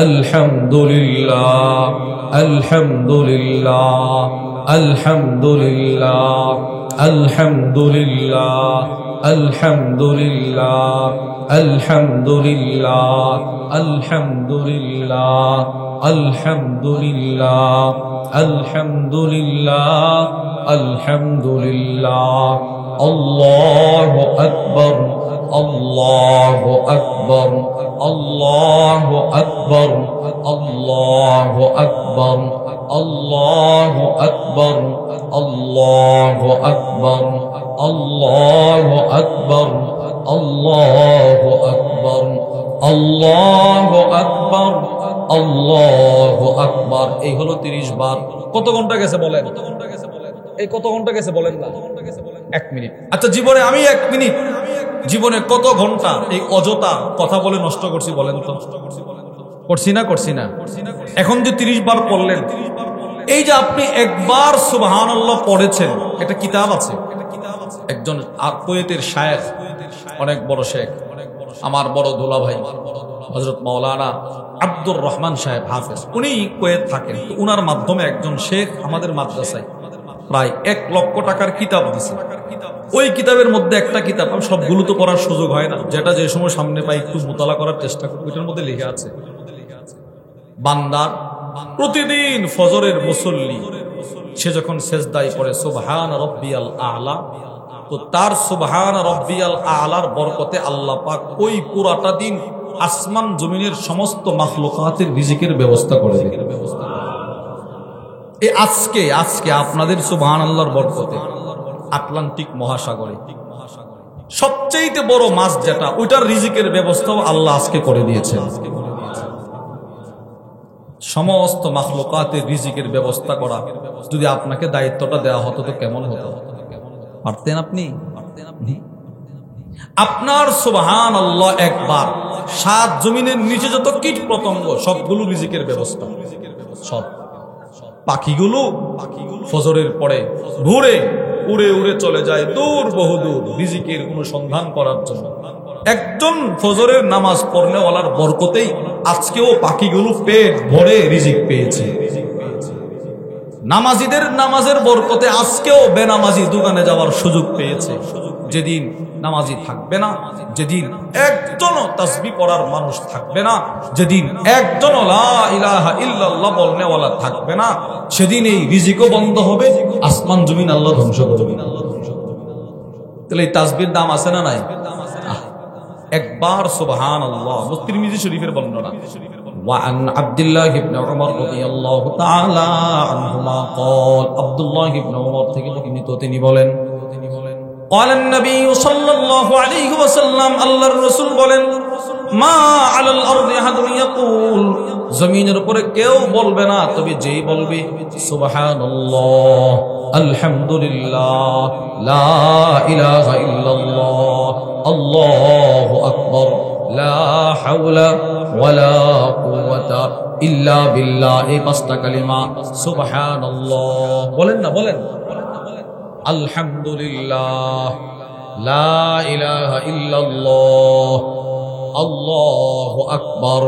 আলহামদুলিল্লাহ আলহামদুলিল্লাহ আলহামদুলিল্লাহ আলহামদুলিল্লাহ আলহামদুলিল্লাহ আলহামদুলিল্লাহ আলহামদুলিল্লাহ আলহামদুলিল্লাহ আলহামদুলিল্লাহ আলহামদুলিল্লাহ আল্লাহু আকবার আল্লাহু আকবার আল্লাহু আকবার আল্লাহু আকবার আল্লাহু আকবার আল্লাহু আকবার আল্লাহু আকবার আল্লাহু আকবার আল্লাহু আকবার আল্লাহু আকবার। এই হলো 30 বার। কত ঘন্টা গেছে বলেন? এই কত ঘন্টা গেছে বলেন না? 1 মিনিট। আচ্ছা জীবনে আমি 1 মিনিট, জীবনে কত ঘন্টা এই অযথা কথা বলে নষ্ট করছি বলেন তো? করছি না? করছি না? এখন যে 30 বার পড়লেন, এই যে আপনি একবার সুবহানাল্লাহ পড়েছেন, একটা কিতাব আছে, একজন কুয়েতের শায়েখ, অনেক বড় শেখ, আমার বড় দোলা ভাই হযরত মাওলানা আব্দুর রহমান সাহেব হাফেজ, উনি কুয়েত থাকেন। উনার মাধ্যমে একজন শেখ আমাদের মাদ্রাসায় প্রায় 1 লক্ষ টাকার কিতাব দিছে। ওই কিতাবের মধ্যে একটা কিতাব, আমি সবগুলো তো পড়ার সুযোগ হয় না, যেটা যে সময় সামনে পাই একটু মোতালা করার চেষ্টা করি। ওইটার মধ্যে লেখা আছে বান্দার প্রতিদিন ফজরের মুসল্লি সে যখন সেজদায় পড়ে সুবহান রাব্বিয়াল আ'লা, তো তার সুবহান রাব্বিয়াল আ'লার বরকতে আল্লাহ পাক ওই পুরাটা দিন আসমান জমিনের সমস্ত মাখলুকাতের রিজিকের ব্যবস্থা করে দেন। এই আজকে আজকে আপনাদের সুবহানাল্লাহর বরকতে আটলান্টিক মহাসাগরে সবচেয়ে বড় মাছ যেটা, ওইটার রিজিকের ব্যবস্থাও আল্লাহ আজকে করে দিয়েছেন। সমস্ত মাখলুকাতের রিজিকের ব্যবস্থা করা যদি আপনাকে দায়িত্বটা দেওয়া হতো তো কেমন হতো? পারতেন আপনি? আপনার সুবহানাল্লাহ একবার 7 জমিনের নিচে যত কীট পতঙ্গ সবগুলো রিজিকের ব্যবস্থা, সব পাখিগুলো ফজরের পরে ভোরে উড়ে উড়ে চলে যায় দূর বহুদূর রিজিকের অনুসন্ধান করার জন্য। একজন ফজরের নামাজ পড়নেওয়ালার বরকতেই আজকেও পাখিগুলো পেট ভরে রিজিক পেয়েছে। নামাজিদের নামাজের বরকতে আজকেও বেনামাজি দোকানে যাওয়ার সুযোগ পেয়েছে। যেদিন নামাজি থাকবে না, যেদিন একজনও তাসবিহ পড়ার মানুষ থাকবে না, যেদিন একজনও লা ইলাহা ইল্লাল্লাহ বলনেওয়ালা থাকবে না, সেদিন এই রিজিকও বন্ধ হবে, আসমান জমিন আল্লাহ ধ্বংস করবে। তাহলে এই তাসবিহর দাম আছে না নাই? একবার সুবহানাল্লাহ। তিরমিজি শরীফের বর্ণনা। وعن عبد الله بن عمر رضي الله تعالى عنهما قال عبد الله بن عمر থেকে বর্ণিত তিনি বলেন قال النبي صلى الله عليه وسلم আল্লাহর রাসূল বলেন মা আলাল আরদি আহাদুন ইয়াকুল জমিনের উপরে কেউ বলবে না, তবে যেই বলবে সুবহানাল্লাহ আলহামদুলিল্লাহ লা ইলাহা ইল্লাল্লাহ আল্লাহু আকবার লা হাওলা ওয়ালা কুওয়াতা ইল্লা বিল্লাহ, এই পাঁচটা কালিমা সুবহানাল্লাহ বলেন না, বলেন আলহামদুলিল্লাহ লা ইলাহা ইল্লাল্লাহ আল্লাহু আকবার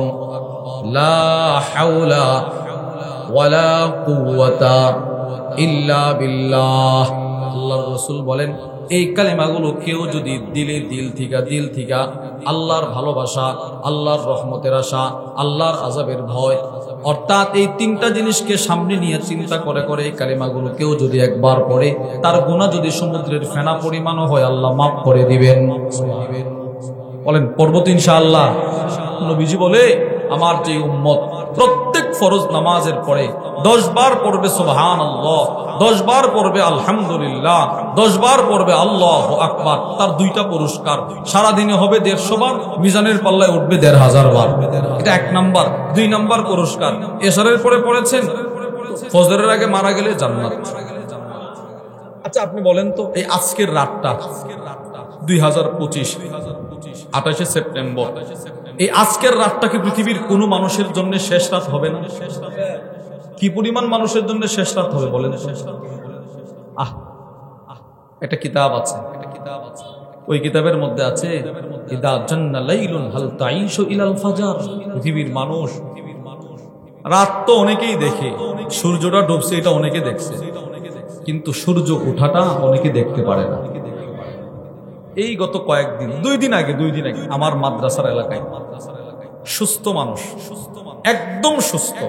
লা হাওলা ওয়ালা কুওয়াতা ইল্লা বিল্লাহ। আল্লাহর রাসূল বলেন এই কালেমাগুলো কেউ যদি দিল থেকে আল্লাহর ভালোবাসা, আল্লাহর রহমতের আশা, আল্লাহর আযাবের ভয়, অর্থাৎ এই তিনটা জিনিসকে সামনে নিয়ে চিন্তা করে করে এই কালেমাগুলো কেউ যদি একবার পড়ে, তার গুনাহ যদি সমুদ্রের ফেনা পরিমাণও হয় আল্লাহ মাফ করে দিবেন। বলেন পড়ব তো ইনশাআল্লাহ। নবীজি বলে আমার যে উম্মত প্রত্যেক ফরজ নামাজের পরে 10 বার পড়বে সুবহানাল্লাহ, 10 বার পড়বে আলহামদুলিল্লাহ, 10 বার পড়বে আল্লাহু আকবার, তার দুইটা পুরস্কার। সারা দিনে হবে 150 বার, মিজানের পাল্লায় উঠবে 1500 বার। এটা 1 নাম্বার। 2 নাম্বার পুরস্কার এশারের পরে পড়েছেন, ফজরের আগে মারা গেলে জান্নাত। আচ্ছা আপনি বলেন তো এই আজকের রাতটা 2025 28 সেপ্টেম্বর, এই আজকের রাতটা কি পৃথিবীর কোনো মানুষের জন্য শেষ রাত হবে না? কি পরিমাণ মানুষের জন্য শেষ রাত হবে বলেন? একটা কিতাব আছে, ওই কিতাবের মধ্যে আছে ইদা জান্না লাইলুন হাল তাঈশু ইলাল ফাজর। পৃথিবীর মানুষ রাত তো অনেকেই দেখে, সূর্যটা ডুবছে এটা অনেকে দেখছে, কিন্তু সূর্য ওঠাটা অনেকে দেখতে পারে না। এই গত কয়েকদিন 2 দিন আগে আমার মাদ্রাসার এলাকায় সুস্থ মানুষ, একদম সুস্থ,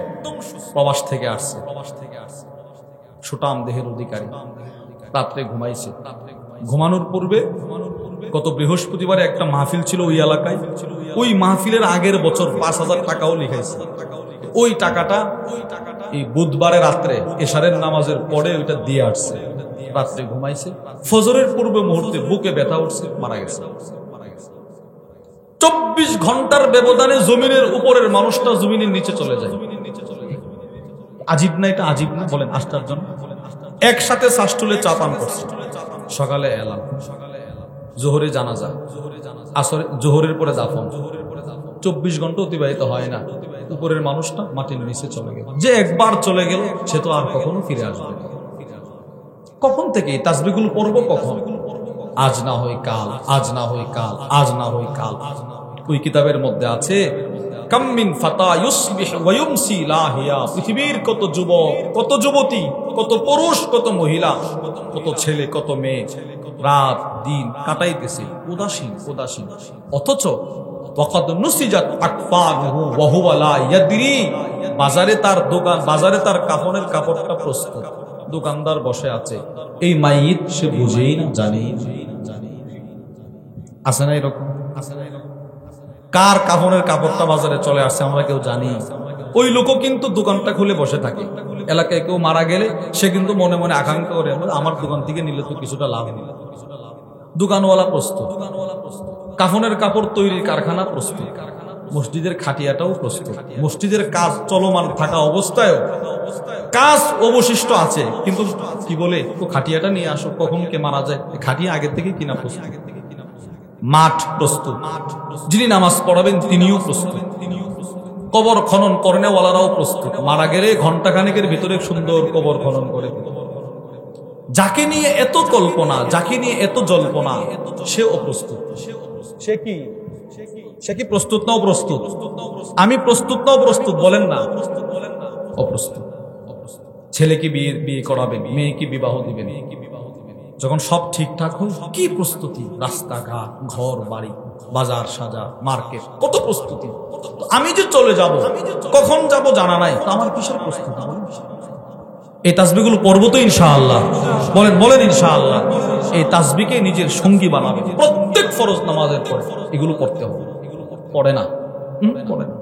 প্রবাস থেকে আসছে, সুটাম দেহের অধিকারী, রাত্রে ঘুমাইছে। ঘুমানোর পূর্বে গত বৃহস্পতিবারে একটা মাহফিল ছিল ওই এলাকায়, ওই মাহফিলের আগের বছর 5000 টাকাও লিখাইছে। ওই টাকাটা এই বুধবারে রাত্রে এশারের নামাজের পরে ওইটা দিয়ে আসছে। রাত্রে ঘুমাইছে, ফজরের পূর্বে মুহূর্তে বুকে ব্যথা উঠছে, মারা গেছে। 24 ঘন্টার ব্যবধানে জমিনের উপরের মানুষটা জমিনের নিচে চলে যায়। আজিব না এটা? আজিব না? বলেন আশ্চর্য না? একসাথে শ্বাসটুলে চা পান করছে, সকালে এলাম, জোহরে জানাজা, আসরে জোহরের পরে দাফন, 24 ঘন্টা অতিবাহিত হয় না, উপরের মানুষটা মাটির নিচে চলে গেল। যে একবার চলে গেল সে তো আর কখনো ফিরে আসবে না। কখন থেকে তাসবিহগুলো পড়বো? কখন? আজ না হয় কাল, আজ না হয় কাল, আজ না হয় কাল। ওই কিতাবের মধ্যে আছে কাম মিন ফাতা ইউসবিহু ওয়া ইউমসি লাহিয়া। পৃথিবীর কত যুবক, কত যুবতী, কত পুরুষ, কত মহিলা, কত ছেলে, কত মেয়ে রাত দিন কাটাইতেছে উদাসীন, অথচ ওয়াকাদ নুসিজাত আকফানুহু ওয়া হুয়া লা ইয়াদরি। বাজারে তার দোকান, বাজারে তার কাফনের কাপড়টা প্রস্তুত, দোকানদার বসে আছে, এই মাইয়িত সে বুঝেই না, জানেই আছে না এরকম? কার কাফনের কাপড়টা বাজারে চলে আসছে আমরা কেউ জানি। ওই লোকও কিন্তু দোকানটা খুলে বসে থাকে। এলাকায় কেউ মারা গেলে সে কিন্তু মনে মনে আকাঙ্ক্ষা করে আমার দোকান থেকে নিলে তো কিছুটা লাভ নিল। দোকানওয়ালা প্রস্তুত, কাফনের কাপড় তৈরির কারখানা প্রস্তুত, মসজিদের খাটিয়াটাও প্রস্তুত, মসজিদের কাজ চলমান থাকা অবস্থায়ও কাজ অবশিষ্ট আছে, কিন্তু কি বলে তো খাটিয়াটা নিয়ে আসো, কখন কে মারা যায়, খাটিয়া আগের থেকে কিনা প্রস্তুত, মাঠ প্রস্তুত, যিনি নামাজ পড়াবেন তিনিও প্রস্তুত। কবর খনন করেনেওয়ালারাও প্রস্তুত, মারা গেলে ঘন্টাখানেকের ভিতরে সুন্দর কবর খনন করে। যাকে নিয়ে এত কল্পনা, যাকে নিয়ে এত জল্পনা, সে অপ্রস্তুত। সে কি প্রস্তুত নাও প্রস্তুত? আমি প্রস্তুত নাও প্রস্তুত, বলেন না অপ্রস্তুত। ছেলে কি বিয়ে করাবেন, মেয়ে কি বিবাহ দিবেন, যখন সব ঠিকঠাক হয় কি প্রস্তুতি, রাস্তাঘাট, ঘর বাড়ি, বাজার সাজা, মার্কেট, কত প্রস্তুতি। আমি যে চলে যাব, কখন যাব জানা নাই, আমার কিসের প্রস্তুতি? এই তাসবিহগুলো পড়বো তো ইনশাআল্লাহ, বলেন ইনশাআল্লাহ। এই তাসবিহকে নিজের সঙ্গী বানাবে প্রত্যেক ফরজ নামাজের পরে। এগুলো পড়তে হবে, পড়ে না, পড়ে না।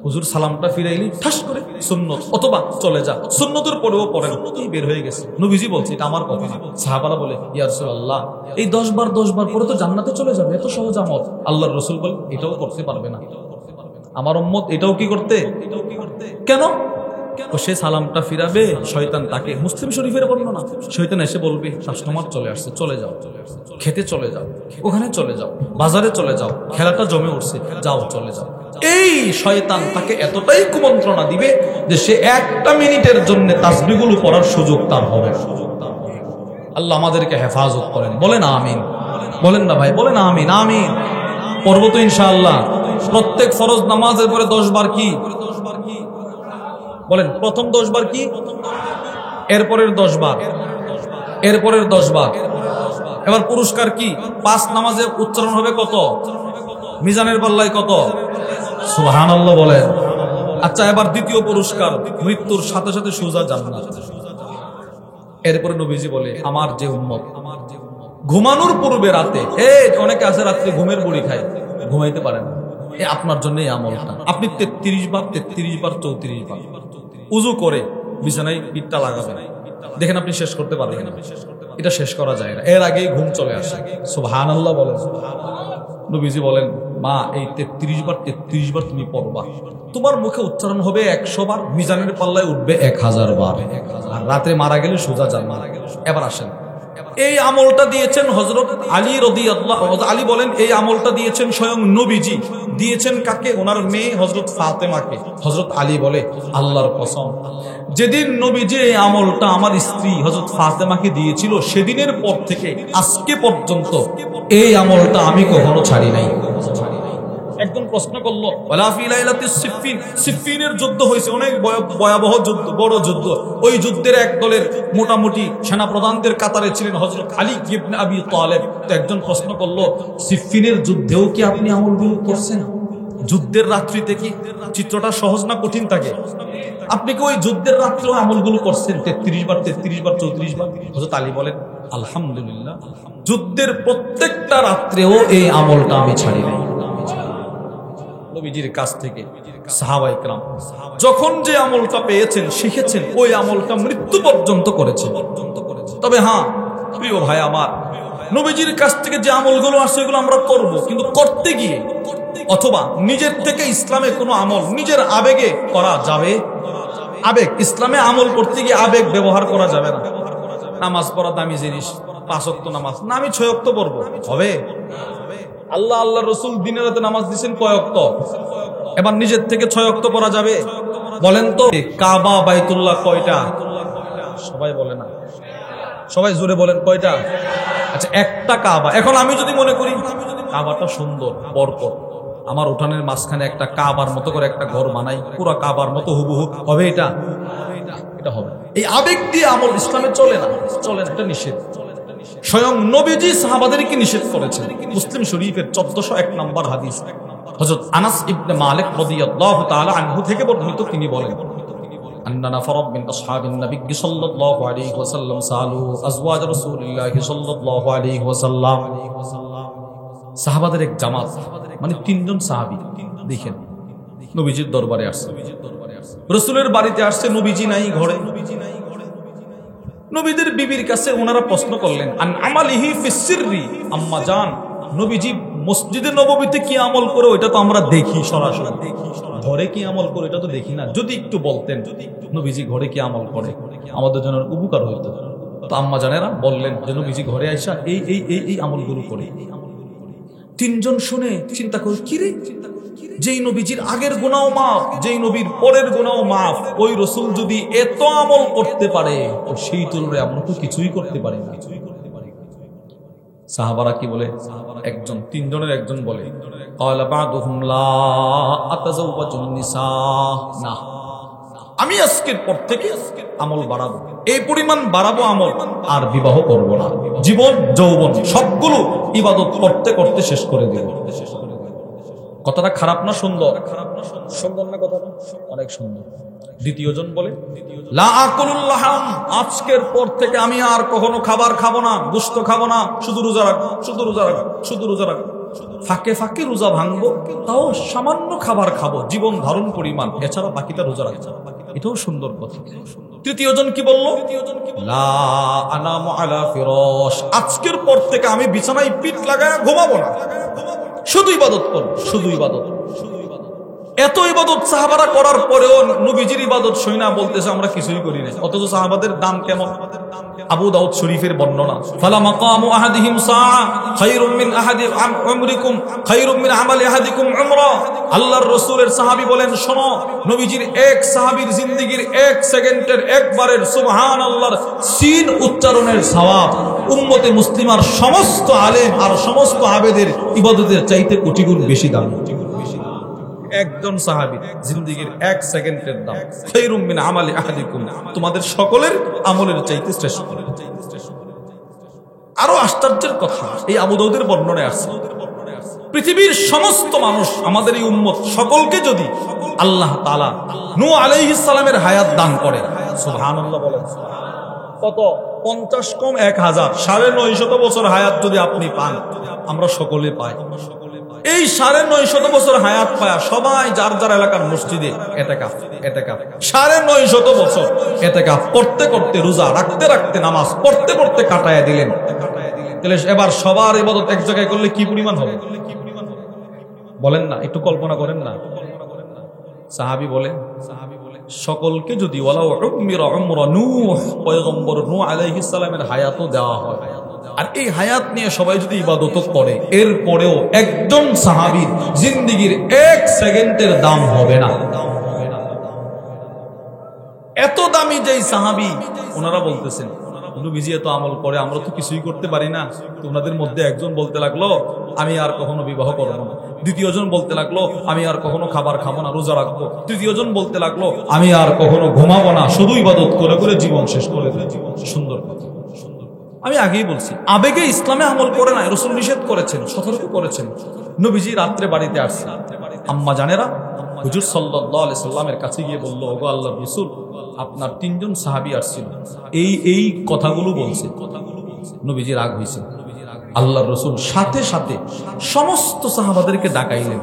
হুজুর সালামটা ফিরাইলি ঠাস করে সুন্নত, অথবা চলে যা, সুন্নতের পরেও পড়ে না, বের হয়ে গেছে। নবীজি বলছে, এটা আমার কথা না। সাহাবারা বলে, ইয়া রাসূলুল্লাহ, এই 10 বার পরে তো জান্নাতে চলে যাবে, এত সহজ আমল। আল্লাহর রাসূল বলে, এটাও করতে পারবে না আমার উম্মত, এটাও কি করতে, কেন? সে সালামটা ফিরাবে, শয়তান তাকে, মুসলিম শরীফের বর্ণনা, শয়তান এসে বলবে, কাস্টমার চলে আসছে, চলে যাও, খেতে চলে যাও, ওখানে চলে যাও, বাজারে চলে যাও, খেলাটা জমে উঠছে, যাও চলে যাও। এই শয়তান তাকে এতটাই কুমন্ত্রণা দিবে যে সে একটা মিনিটের জন্য তাসবিহগুলো পড়ার সুযোগ তার হবে। আল্লাহ আমাদেরকে হেফাজত করেন, বলেন আমিন। বলেন না ভাই, বলেন আমিন। আমিন পড়বো তো ইনশাআল্লাহ। প্রত্যেক ফরজ নামাজের পরে 10 বার কি বলেন? প্রথম 10 বার কি, এরপরের 10 বার, এরপরের 10 বার। এবার পুরস্কার কি? 5 নামাজের উচ্চারণ হবে কত? মিজানের পাল্লায় কত? সুবহানাল্লাহ বলেন। আচ্ছা, এবার দ্বিতীয় পুরস্কার, মৃত্যুর সাথে সাথে সোজা জান্নাত। এরপরে নবীজি বলে, আমার যে উম্মত ঘুমানোর পূর্বে রাতে, অনেকে আছে রাত্রে ঘুমের বড়ি খায়, ঘুমাইতে পারেন, আপনার জন্য এই আমলটা। আপনি 33 বার 34 বার উযু করে বিছানায় পিঠটা লাগাবেন, দেখেন আপনি শেষ করতে পারবেন না। এটা শেষ করা যায় না, এর আগেই ঘুম চলে আসে। সুবহানাল্লাহ বলেন। নবীজি বলেন, মা, এই 33 বার তুমি পড়বা, তোমার মুখে উচ্চারণ হবে 100 বার, মিজানের পাল্লায় উঠবে 1000 বার, আর রাতে মারা গেলে সোজা জান্নাত। এবার আসেন, এই আমলটা দিয়েছেন হযরত আলী রাদিয়াল্লাহু আনহু। আলী বলেন, এই আমলটা দিয়েছেন স্বয়ং নবীজি। দিয়েছেন কাকে? ওনার মেয়ে হযরত ফাতেমাকে। হযরত আলী বলে, আল্লাহর কসম, যেদিন নবীজি এই আমলটা আমার স্ত্রী হযরত ফাতেমাকে দিয়েছিল, সেদিনের পর থেকে আজকে পর্যন্ত এই আমলটা আমি কখনো ছাড়ি নাই। একজন প্রশ্ন করলো, সিফফিনের যুদ্ধ হয়েছে, অনেক ভয়াবহ যুদ্ধ, বড় যুদ্ধ। ওই যুদ্ধের এক দলের মোটামুটি সেনাপ্রধানদের কাতারে ছিলেন হযরত আলী ইবনে আবি তালেব। তো একজন প্রশ্ন করলো, সিফফিনের যুদ্ধেও কি আপনি আমলগুলো করছেন? যুদ্ধের রাত্রিতে কি চিত্রটা সহজ না কঠিন থাকে? আপনি কি ওই যুদ্ধের রাত্রেও আমলগুলো করছেন 33 বার 34 বার? হযরত আলী বলেন, আলহামদুলিল্লাহ, যুদ্ধের প্রত্যেকটা রাত্রেও এই আমলটা আমি ছাড়ি নাই। নবীজির কাছ থেকে সাহাবায়ে কেরাম যখন যে আমলটা পেয়েছেন, শিখেছেন, ওই আমলটা মৃত্যু পর্যন্ত করেছেন। তবে হ্যাঁ প্রিয় ভাই আমার, নবীজির কাছ থেকে যে আমলগুলো আসছে এগুলো আমরা করব, কিন্তু করতে গিয়ে অথবা নিজের থেকে ইসলামে কোনো আমল নিজের আবেগে করা যাবে? আবেগ, ইসলামে আমল করতে গিয়ে আবেগ ব্যবহার করা যাবে না। নামাজ পড়া দামি জিনিস, 5 ওয়াক্ত নামাজ না, আমি 6 ওয়াক্ত পড়বো, হবে? আল্লাহ রসুল দিনে রাতে নামাজ দিচ্ছেন কয় ওয়াক্ত? এবার নিজের থেকে 6 ওয়াক্ত পড়া যাবে? বলেন তো, কাবা বাইতুল্লাহ কয়টা? সবাই বলে না, সবাই জোরে বলেন, কয়টা? আচ্ছা, একটা কাবা। এখন আমি যদি মনে করি কাবাটা সুন্দর, পরপর আমার উঠানের মাঝখানে একটা কাবার মতো করে একটা ঘর বানাই, পুরো কাবার মতো হুবহু, হবে এটা? এটা হবে। এই আবেগ দিয়ে আমল ইসলামে চলে না, এটা নিষেধ। স্বয়ং নবীজি সাহাবাদেরকে নিষেধ করেছেন। মুসলিম শরীফের 1401 নম্বর হাদিস, হযরত আনাস ইবনে মালিক রাদিয়াল্লাহু তাআলা আনহু থেকে বর্ণিত, তিনি বলেন, আন্না নাফারাম মিন আসহাবিন নবী সাল্লাল্লাহু আলাইহি ওয়াসাল্লাম সালু আজওয়াজ রাসূলিল্লাহি সাল্লাল্লাহু আলাইহি ওয়াসাল্লাম। সাহাবাদের এক জামাত, মানে 3 জন সাহাবী, দেখেন নবীজির দরবারে আসছে, রাসূলের বাড়িতে আসছে, নবীজি নাই ঘরে। নবীদের বিবির কাছে ওনারা প্রশ্ন করলেন, আন আমালিহি ফিস সিররি, আম্মা জান, নবীজি মসজিদে নববীতে কি আমল করে ওইটা তো আমরা দেখি সরাসরি, ঘরে কি আমল করে এটা তো দেখি না, যদি একটু বলতেন নবীজি ঘরে কি আমল করে, আমাদের জন্য উপকার হইতো। তো আম্মা জানেরা বললেন যে নবীজি ঘরে আইসা এই আমলগুলো করে। 3 জন শুনে চিন্তা করে, কি রে, যেই নবীজির আগের গুনাহ মাফ, যেই নবীর পরের গুনাহ মাফ, ওই রাসূল যদি এত আমল করতে পারে তো সেই তুলনায় আমরা তো কিছুই করতে পারি না। সাহাবারা কি বলে? একজন, তিনজনের একজন বলে, ক্বালা বা'দুহুম লা আতাযাওয়াজুন নিসা, না আমি আজকের পর থেকে আমল বাড়াবো, এই পরিমাণ বাড়াবো আমল, আর বিবাহ করব না, জীবন যৌবন সবগুলো ইবাদত করতে করতে শেষ করে দেব। কথাটা খারাপ না সুন্দর? সুন্দর না কথাটা? অনেক সুন্দর। দ্বিতীয়জন বলে, লা আকুলুল লাহাম, আজকের পর থেকে আমি আর কখনো খাবার খাবো না, গোশত খাবো না, শুধু রোজা রাখবো, শুধু রোজা রাখবো, শুধু রোজা রাখবো, ফাঁকে ফাঁকে রোজা ভাঙবো, তাও সামান্য খাবার খাবো জীবন ধারণ পরিমাণ, এছাড়া বাকিটা রোজা রাখবো। এটাও সুন্দর কথা। তৃতীয়জন কি বলল? লা আনামু আলা ফিরাশ, আজকের পর থেকে আমি বিছানায় পিঠ লাগায় ঘুমাবো না, শুধু ইবাদত করব, শুধু ইবাদত। এত ইবাদত সাহাবারা করার পরেও নবীজির ইবাদত শুই না, বলতেছে আমরা কিছুই করি না। অথচ সাহাবাদের দাম কেমন? আবু দাউদ শরীফের বর্ণনা, ফালা মাকামু আহাদিহিম সাআ খায়রুম মিন আহাদি উমরিকুম খায়রুম মিন আমালি আহাদিকুম উমরা। আল্লাহর রাসূলের সাহাবী বলেন, শোনো, নবীজির এক সাহাবীর জিন্দেগীর এক সেকেন্ডের একবারের সুবহানাল্লাহর সিন উচ্চারণের সওয়াব উম্মতে মুসলিমার সমস্ত আলেম আর সমস্ত আবেদের ইবাদতের চাইতে কোটি গুণ বেশি দাম। একজন সাহাবী জিন্দেগীর এক সেকেন্ডের দাম খায়রুম মিন আমালি আহাদিকুম, তোমাদের সকলের আমলের চাইতে শ্রেষ্ঠ। আরো আশ্চর্যের কথা, এই আবু দাউদের বর্ণনায় আছে, পৃথিবীর সমস্ত মানুষ, আমাদের এই উম্মত সকলকে যদি আল্লাহ তাআলা নূহ আলাইহিস সালামের হায়াত দান করে, সুবহানাল্লাহ বলেন, কত? 50 কম 1000, 950 বছর হায়াত যদি আপনি পান, আমরা সকলে পাই। এই 950 বছর হায়াত পায়া সবাই যার যার এলাকার মসজিদে এতেকাফ 950 বছর এতেকাফ করতে করতে, রোজা রাখতে রাখতে, নামাজ পড়তে পড়তে কাটায়া দিলেন। তাহলে এবার সবার ইবাদত এক জায়গায় করলে কি পরিমাণ হবে বলেন না? একটু কল্পনা করেন না। সাহাবী বলেন, সকলকে যদি ওয়ালাউ উমিরা উমরা নূহ, পয়গম্বর নূহ আলাইহিস সালামের হায়াতও দেওয়া হয়, আর এই হায়াত নিয়ে সবাই যদি ইবাদত করে, এরপরেও একজন সাহাবীর জিন্দেগীর এক সেকেন্ডের দাম হবে না। এত দামি যেই সাহাবী, ওনারা বলতেছেন নবীজি এত আমল করে, আমরা তো কিছুই করতে পারি না। তো ওনাদের মধ্যে একজন বলতে লাগলো, আমি আর কখনো বিবাহ করবো না। দ্বিতীয়জন বলতে লাগলো, আমি আর কখনো খাবার খাবো না, রোজা রাখবো। তৃতীয়জন বলতে লাগলো, আমি আর কখনো ঘুমাবো না, শুধু ইবাদত করে করে জীবন শেষ করে দেব। সুন্দর কথা। আমি আগেই বলছি, আবেগে ইসলামে আমল করে না, রাসূল নিষেধ করেছেন, সতর্ক করেছেন। নবীজি রাত্রে বাড়িতে আসছে, আম্মা জানেরা হুজুর সাল্লাল্লাহু আলাইহি সাল্লামের কাছে গিয়ে বলল, ওগো আল্লাহর রাসূল, আপনার 3 জন সাহাবী আসছিল, এই কথাগুলো বলছে। নবীজি রাগ হয়েছে। আল্লাহর রাসূল সাথে সাথে সমস্ত সাহাবাদেরকে ডাকাইলেন,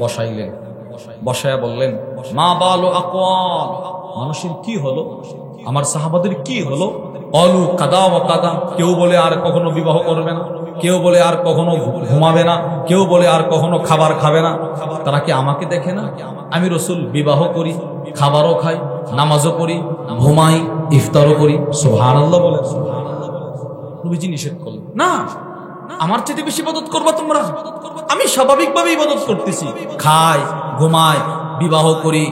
বসাইলেন, বসায়া বললেন, মা বালু আকওয়াম, মানুষের কি হলো, আমার সাহাবাদের কি হলো? অলু কাদা ও কাদা, কেউ বলে আর কখনো বিবাহ করবে না, কেউ বলে আর কখনো ঘুমাবে না, কেউ বলে আর কখনো খাবার খাবে না। তারা কি আমাকে দেখে না? আমি রাসূল বিবাহ করি, খাবারও খাই, নামাজও পড়ি, ঘুমাই, ইফতারও করি। সুবহানাল্লাহ বলে। নবীজি নিষেধ করলেন, না, আমার চেয়ে বেশি ইবাদত করবা তোমরা? আমি স্বাভাবিকভাবে ইবাদত করতেছি, খাই, ঘুমাই, বিবাহ করি,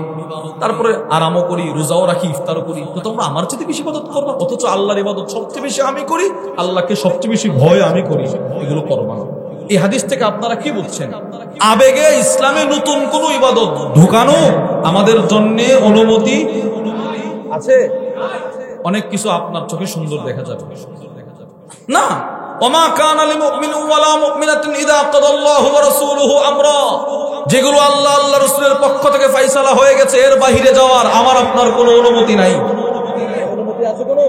তারপরে আরামও করি, রোজাও রাখি, ইফতারও করি, তো তোমরা আমার চেয়ে বেশি ইবাদত করবা? অথচ আল্লাহর ইবাদত সবচেয়ে বেশি আমি করি, আল্লাহকে সবচেয়ে বেশি ভয় আমি করি, এগুলো করবা না। এই হাদিস থেকে আপনারা কি বুঝছেন? আবেগে ইসলামে নতুন কোন ইবাদত ঢুকানো আমাদের জন্য অনুমতি আছে? অনেক কিছু আপনার চোখে সুন্দর দেখা যাবে না। ওমা কানা লিমুমিন ওয়ালা মুমিনাতিন ইযা কাদাল্লাহু ওয়া রাসূলুহু আমরা, যেগুলো আল্লাহ আল্লাহর রাসূলের পক্ষ থেকে ফয়সালা হয়ে গেছে, এর বাইরে যাওয়ার আমার আপনার কোনো অনুমতি নাই। অনুমতি আছে কোনো?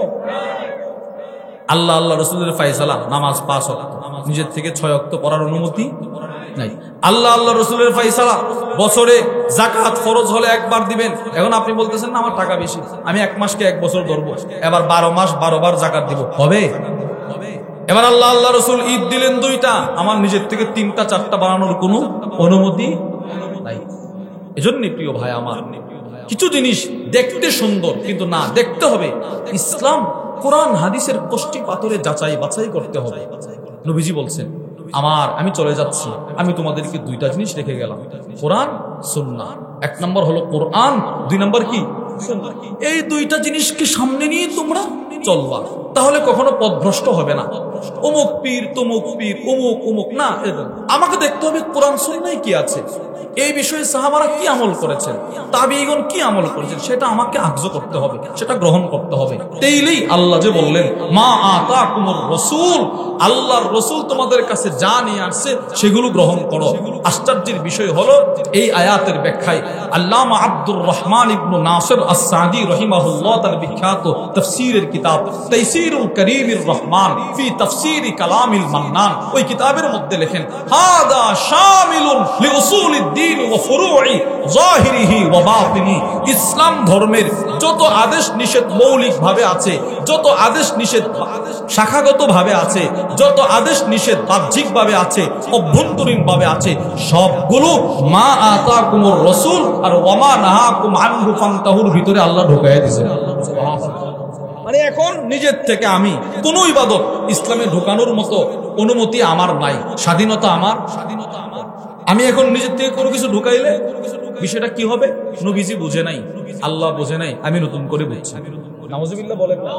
আল্লাহ আল্লাহর রাসূলের ফয়সালা, নামাজ 5 ওয়াক্ত, নিজের থেকে 6 ওয়াক্ত পড়ার অনুমতি নাই। আল্লাহ আল্লাহর রাসূলের ফয়সালা, বছরে যাকাত ফরজ হলে একবার দিবেন। এখন আপনি বলতেছেন না আমার টাকা বেশি, আমি 1 মাসকে 1 বছর ধরবো, এবার 12 মাস 12 বার যাকাত দিব, হবে? এবার আল্লাহ আল্লাহ রাসূল ঈদ দিলেন 2টা, আমার নিজের থেকে 3টা 4টা বানানোর কোনো অনুমতি নাই। এজন্য প্রিয় ভাই আমার, কিছু জিনিস দেখতে সুন্দর, কিন্তু না, দেখতে হবে ইসলাম কোরআন হাদিসের কষ্টি পাথরে যাচাই বাছাই করতে হবে। নবীজি বলছেন, আমি চলে যাচ্ছি, আমি তোমাদেরকে দুইটা জিনিস রেখে গেলাম, কোরআন সুন্নাহ। এক নম্বর হলো কোরআন, দুই নম্বর কি সুন্নাহ। এই দুইটা জিনিসকে সামনে নিয়ে তোমরা চলবা, তাহলে কখনো পথভ্রষ্ট হবে না। অমুক পীর তমুক পীর অমুক অমুক না, আমাকে দেখতে হবে কোরআন সুন্নাহয় কি আছে, এই বিষয়ে সাহাবারা কি আমল করেছেন, তাবিঈগণ কি আমল করেছেন, সেটা আমাকে আখজ করতে হবে, সেটা গ্রহণ করতে হবে। তাইলেই আল্লাহ যে বললেন মা আতাকুমুর রাসূল, আল্লাহর রাসূল তোমাদের কাছে যা নিয়ে আসছে সেগুলো গ্রহণ করো। আশ্চর্যের বিষয় হলো এই আয়াতের ব্যাখ্যায় আল্লামা আব্দুর রহমান ইবনে নাসির আস-সাদি রাহিমাহুল্লাহ তার বিখ্যাত তাফসীরের কিতাব তাইসিরুল কারীমির রহমান ফি তাফসীরি কালামিল মান্নান, ওই কিতাবের মধ্যে লেখেন হাদা শামিলুন লিউসুলিদ দ্বীন ওয়া ফুরুই যাহিরিহি ওয়া বাতিনি। ইসলাম ধর্মের যত আদেশ নিষেধ মৌলিক ভাবে আছে, যত আদেশ নিষেধ শাখাগত ভাবে আছে, যত আদেশ নিষেধ বাহ্যিক ভাবে আছে, অভ্যন্তরীণ ভাবে আছে, সবগুলো মা আতাকুমুর রাসূল আর ওয়া মা নাহাকুম আনহু ফান্তাহুর ভিতরে আল্লাহ ঢুকাইয়া দিয়েছেন। মানে এখন নিজের থেকে আমি কোন ইবাদত ইসলামে ঢুকানোর মতো অনুমতি আমার নাই, স্বাধীনতা আমার। আমি এখন নিজের থেকে কোনো কিছু ঢুকাইলে বিষয়টা কি হবে? নবীজি বুঝে নাই, আল্লাহ বুঝে নাই, আমি নতুন করে বুঝছি। নাউজুবিল্লাহ বলেন না।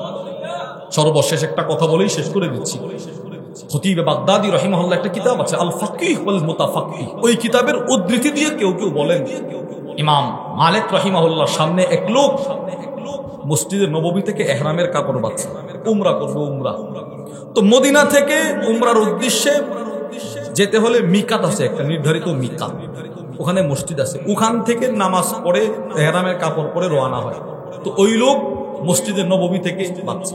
সর্বশেষ একটা কথা বলেই শেষ করে দিচ্ছি। খতিব বাগদাদি রাহিমাহুল্লাহ একটা কিতাব আছে আল ফাকিহ ওয়াল মুতাফাক্কিহ, ওই কিতাবের উদ্ধৃতি দিয়ে কেউ কেউ বলেন ইমাম মালিক রাহিমাহুল্লাহর সামনে এক লোক মসজিদের নববী থেকে ইহরামের কাপড় বাঁধছে, উমরা করবে উমরা। তো মদিনা থেকে উমরার উদ্দেশ্যে যেতে হলে মিকাত আছে, একটা নির্ধারিত মিকাত, ওখানে মসজিদ আছে, ওখান থেকে নামাজ পড়ে ইহরামের কাপড় পরে রওনা হয়। তো ওই লোক মসজিদের নববী থেকে বাঁধছে।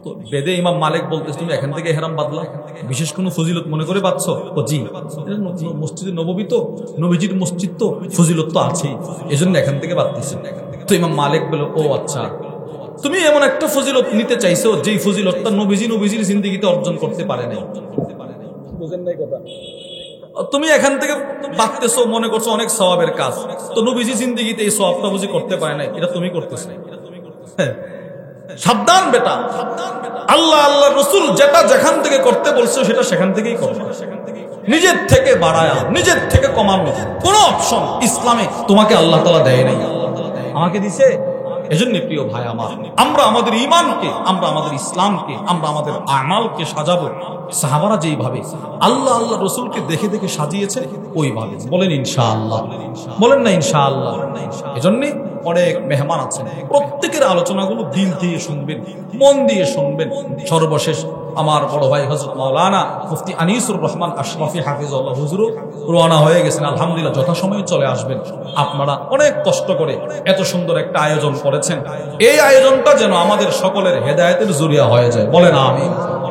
তো বেদে ইমাম মালিক বলতেছে তুমি এখান থেকে ইহরাম বাঁধলা, বিশেষ কোনো ফজিলত মনে করে বাঁধছো? ও জি, মসজিদের নববী তো, নবীজির মসজিদ তো, ফজিলত তো আছেই, এজন্য এখান থেকে বাঁধতেছে। তো ইমাম মালিক বলল ও আচ্ছা, তুমি এমন একটা ফজিলত নিতে চাইছো যেই ফজিলতটা নবীজির জিন্দেগিতে অর্জন করতে পারে নাই। বুঝেন নাই কথা? তুমি এখান থেকে বাঁধতেছো, মনে করছো অনেক সওয়াবের কাজ, তো নবীজি জিন্দেগিতে এই সওয়াবটা বুঝি করতে পারে নাই, এটা তুমি করতেছো। সাবধান বেটা, আল্লাহ আল্লাহ রাসূল যেটা যেখান থেকে করতে বলছো সেটা সেখান থেকেই করবে। নিজের থেকে বাড়ায়া নিজের থেকে কমানো কোন অপশন ইসলামে তোমাকে আল্লাহ তাআলা দেয় নাই, আমাকে দিছে। এজন্য প্রিয় ভাই আমার, আমরা আমাদের ঈমানকে, আমরা আমাদের ইসলামকে, আমরা আমাদের আমালকে সাজাবো সাহাবারা যেইভাবে আল্লাহ আল্লাহ রাসূলকে দেখে দেখে সাজিয়েছে ওইভাবে। বলেন ইনশাআল্লাহ, বলেন না ইনশাআল্লাহ। এজন্য অনেক মেহমান আছেন, প্রত্যেকের আলোচনাগুলো দিল দিয়ে শুনবেন, মন দিয়ে শুনবেন। সর্বশেষ আমার বড় ভাই হযরত মাওলানা মুফতি আনিসুর রহমান আশরাফি হাফিজাহুল্লাহ হুজুর রওনা হয়ে গেছেন, আলহামদুলিল্লাহ যথাসময়ে চলে আসবেন। আপনারা অনেক কষ্ট করে এত সুন্দর একটা আয়োজন করেছেন, এই আয়োজনটা যেন আমাদের সকলের হেদায়েতের জরিয়া হয়ে যায়। বলেন আমিন।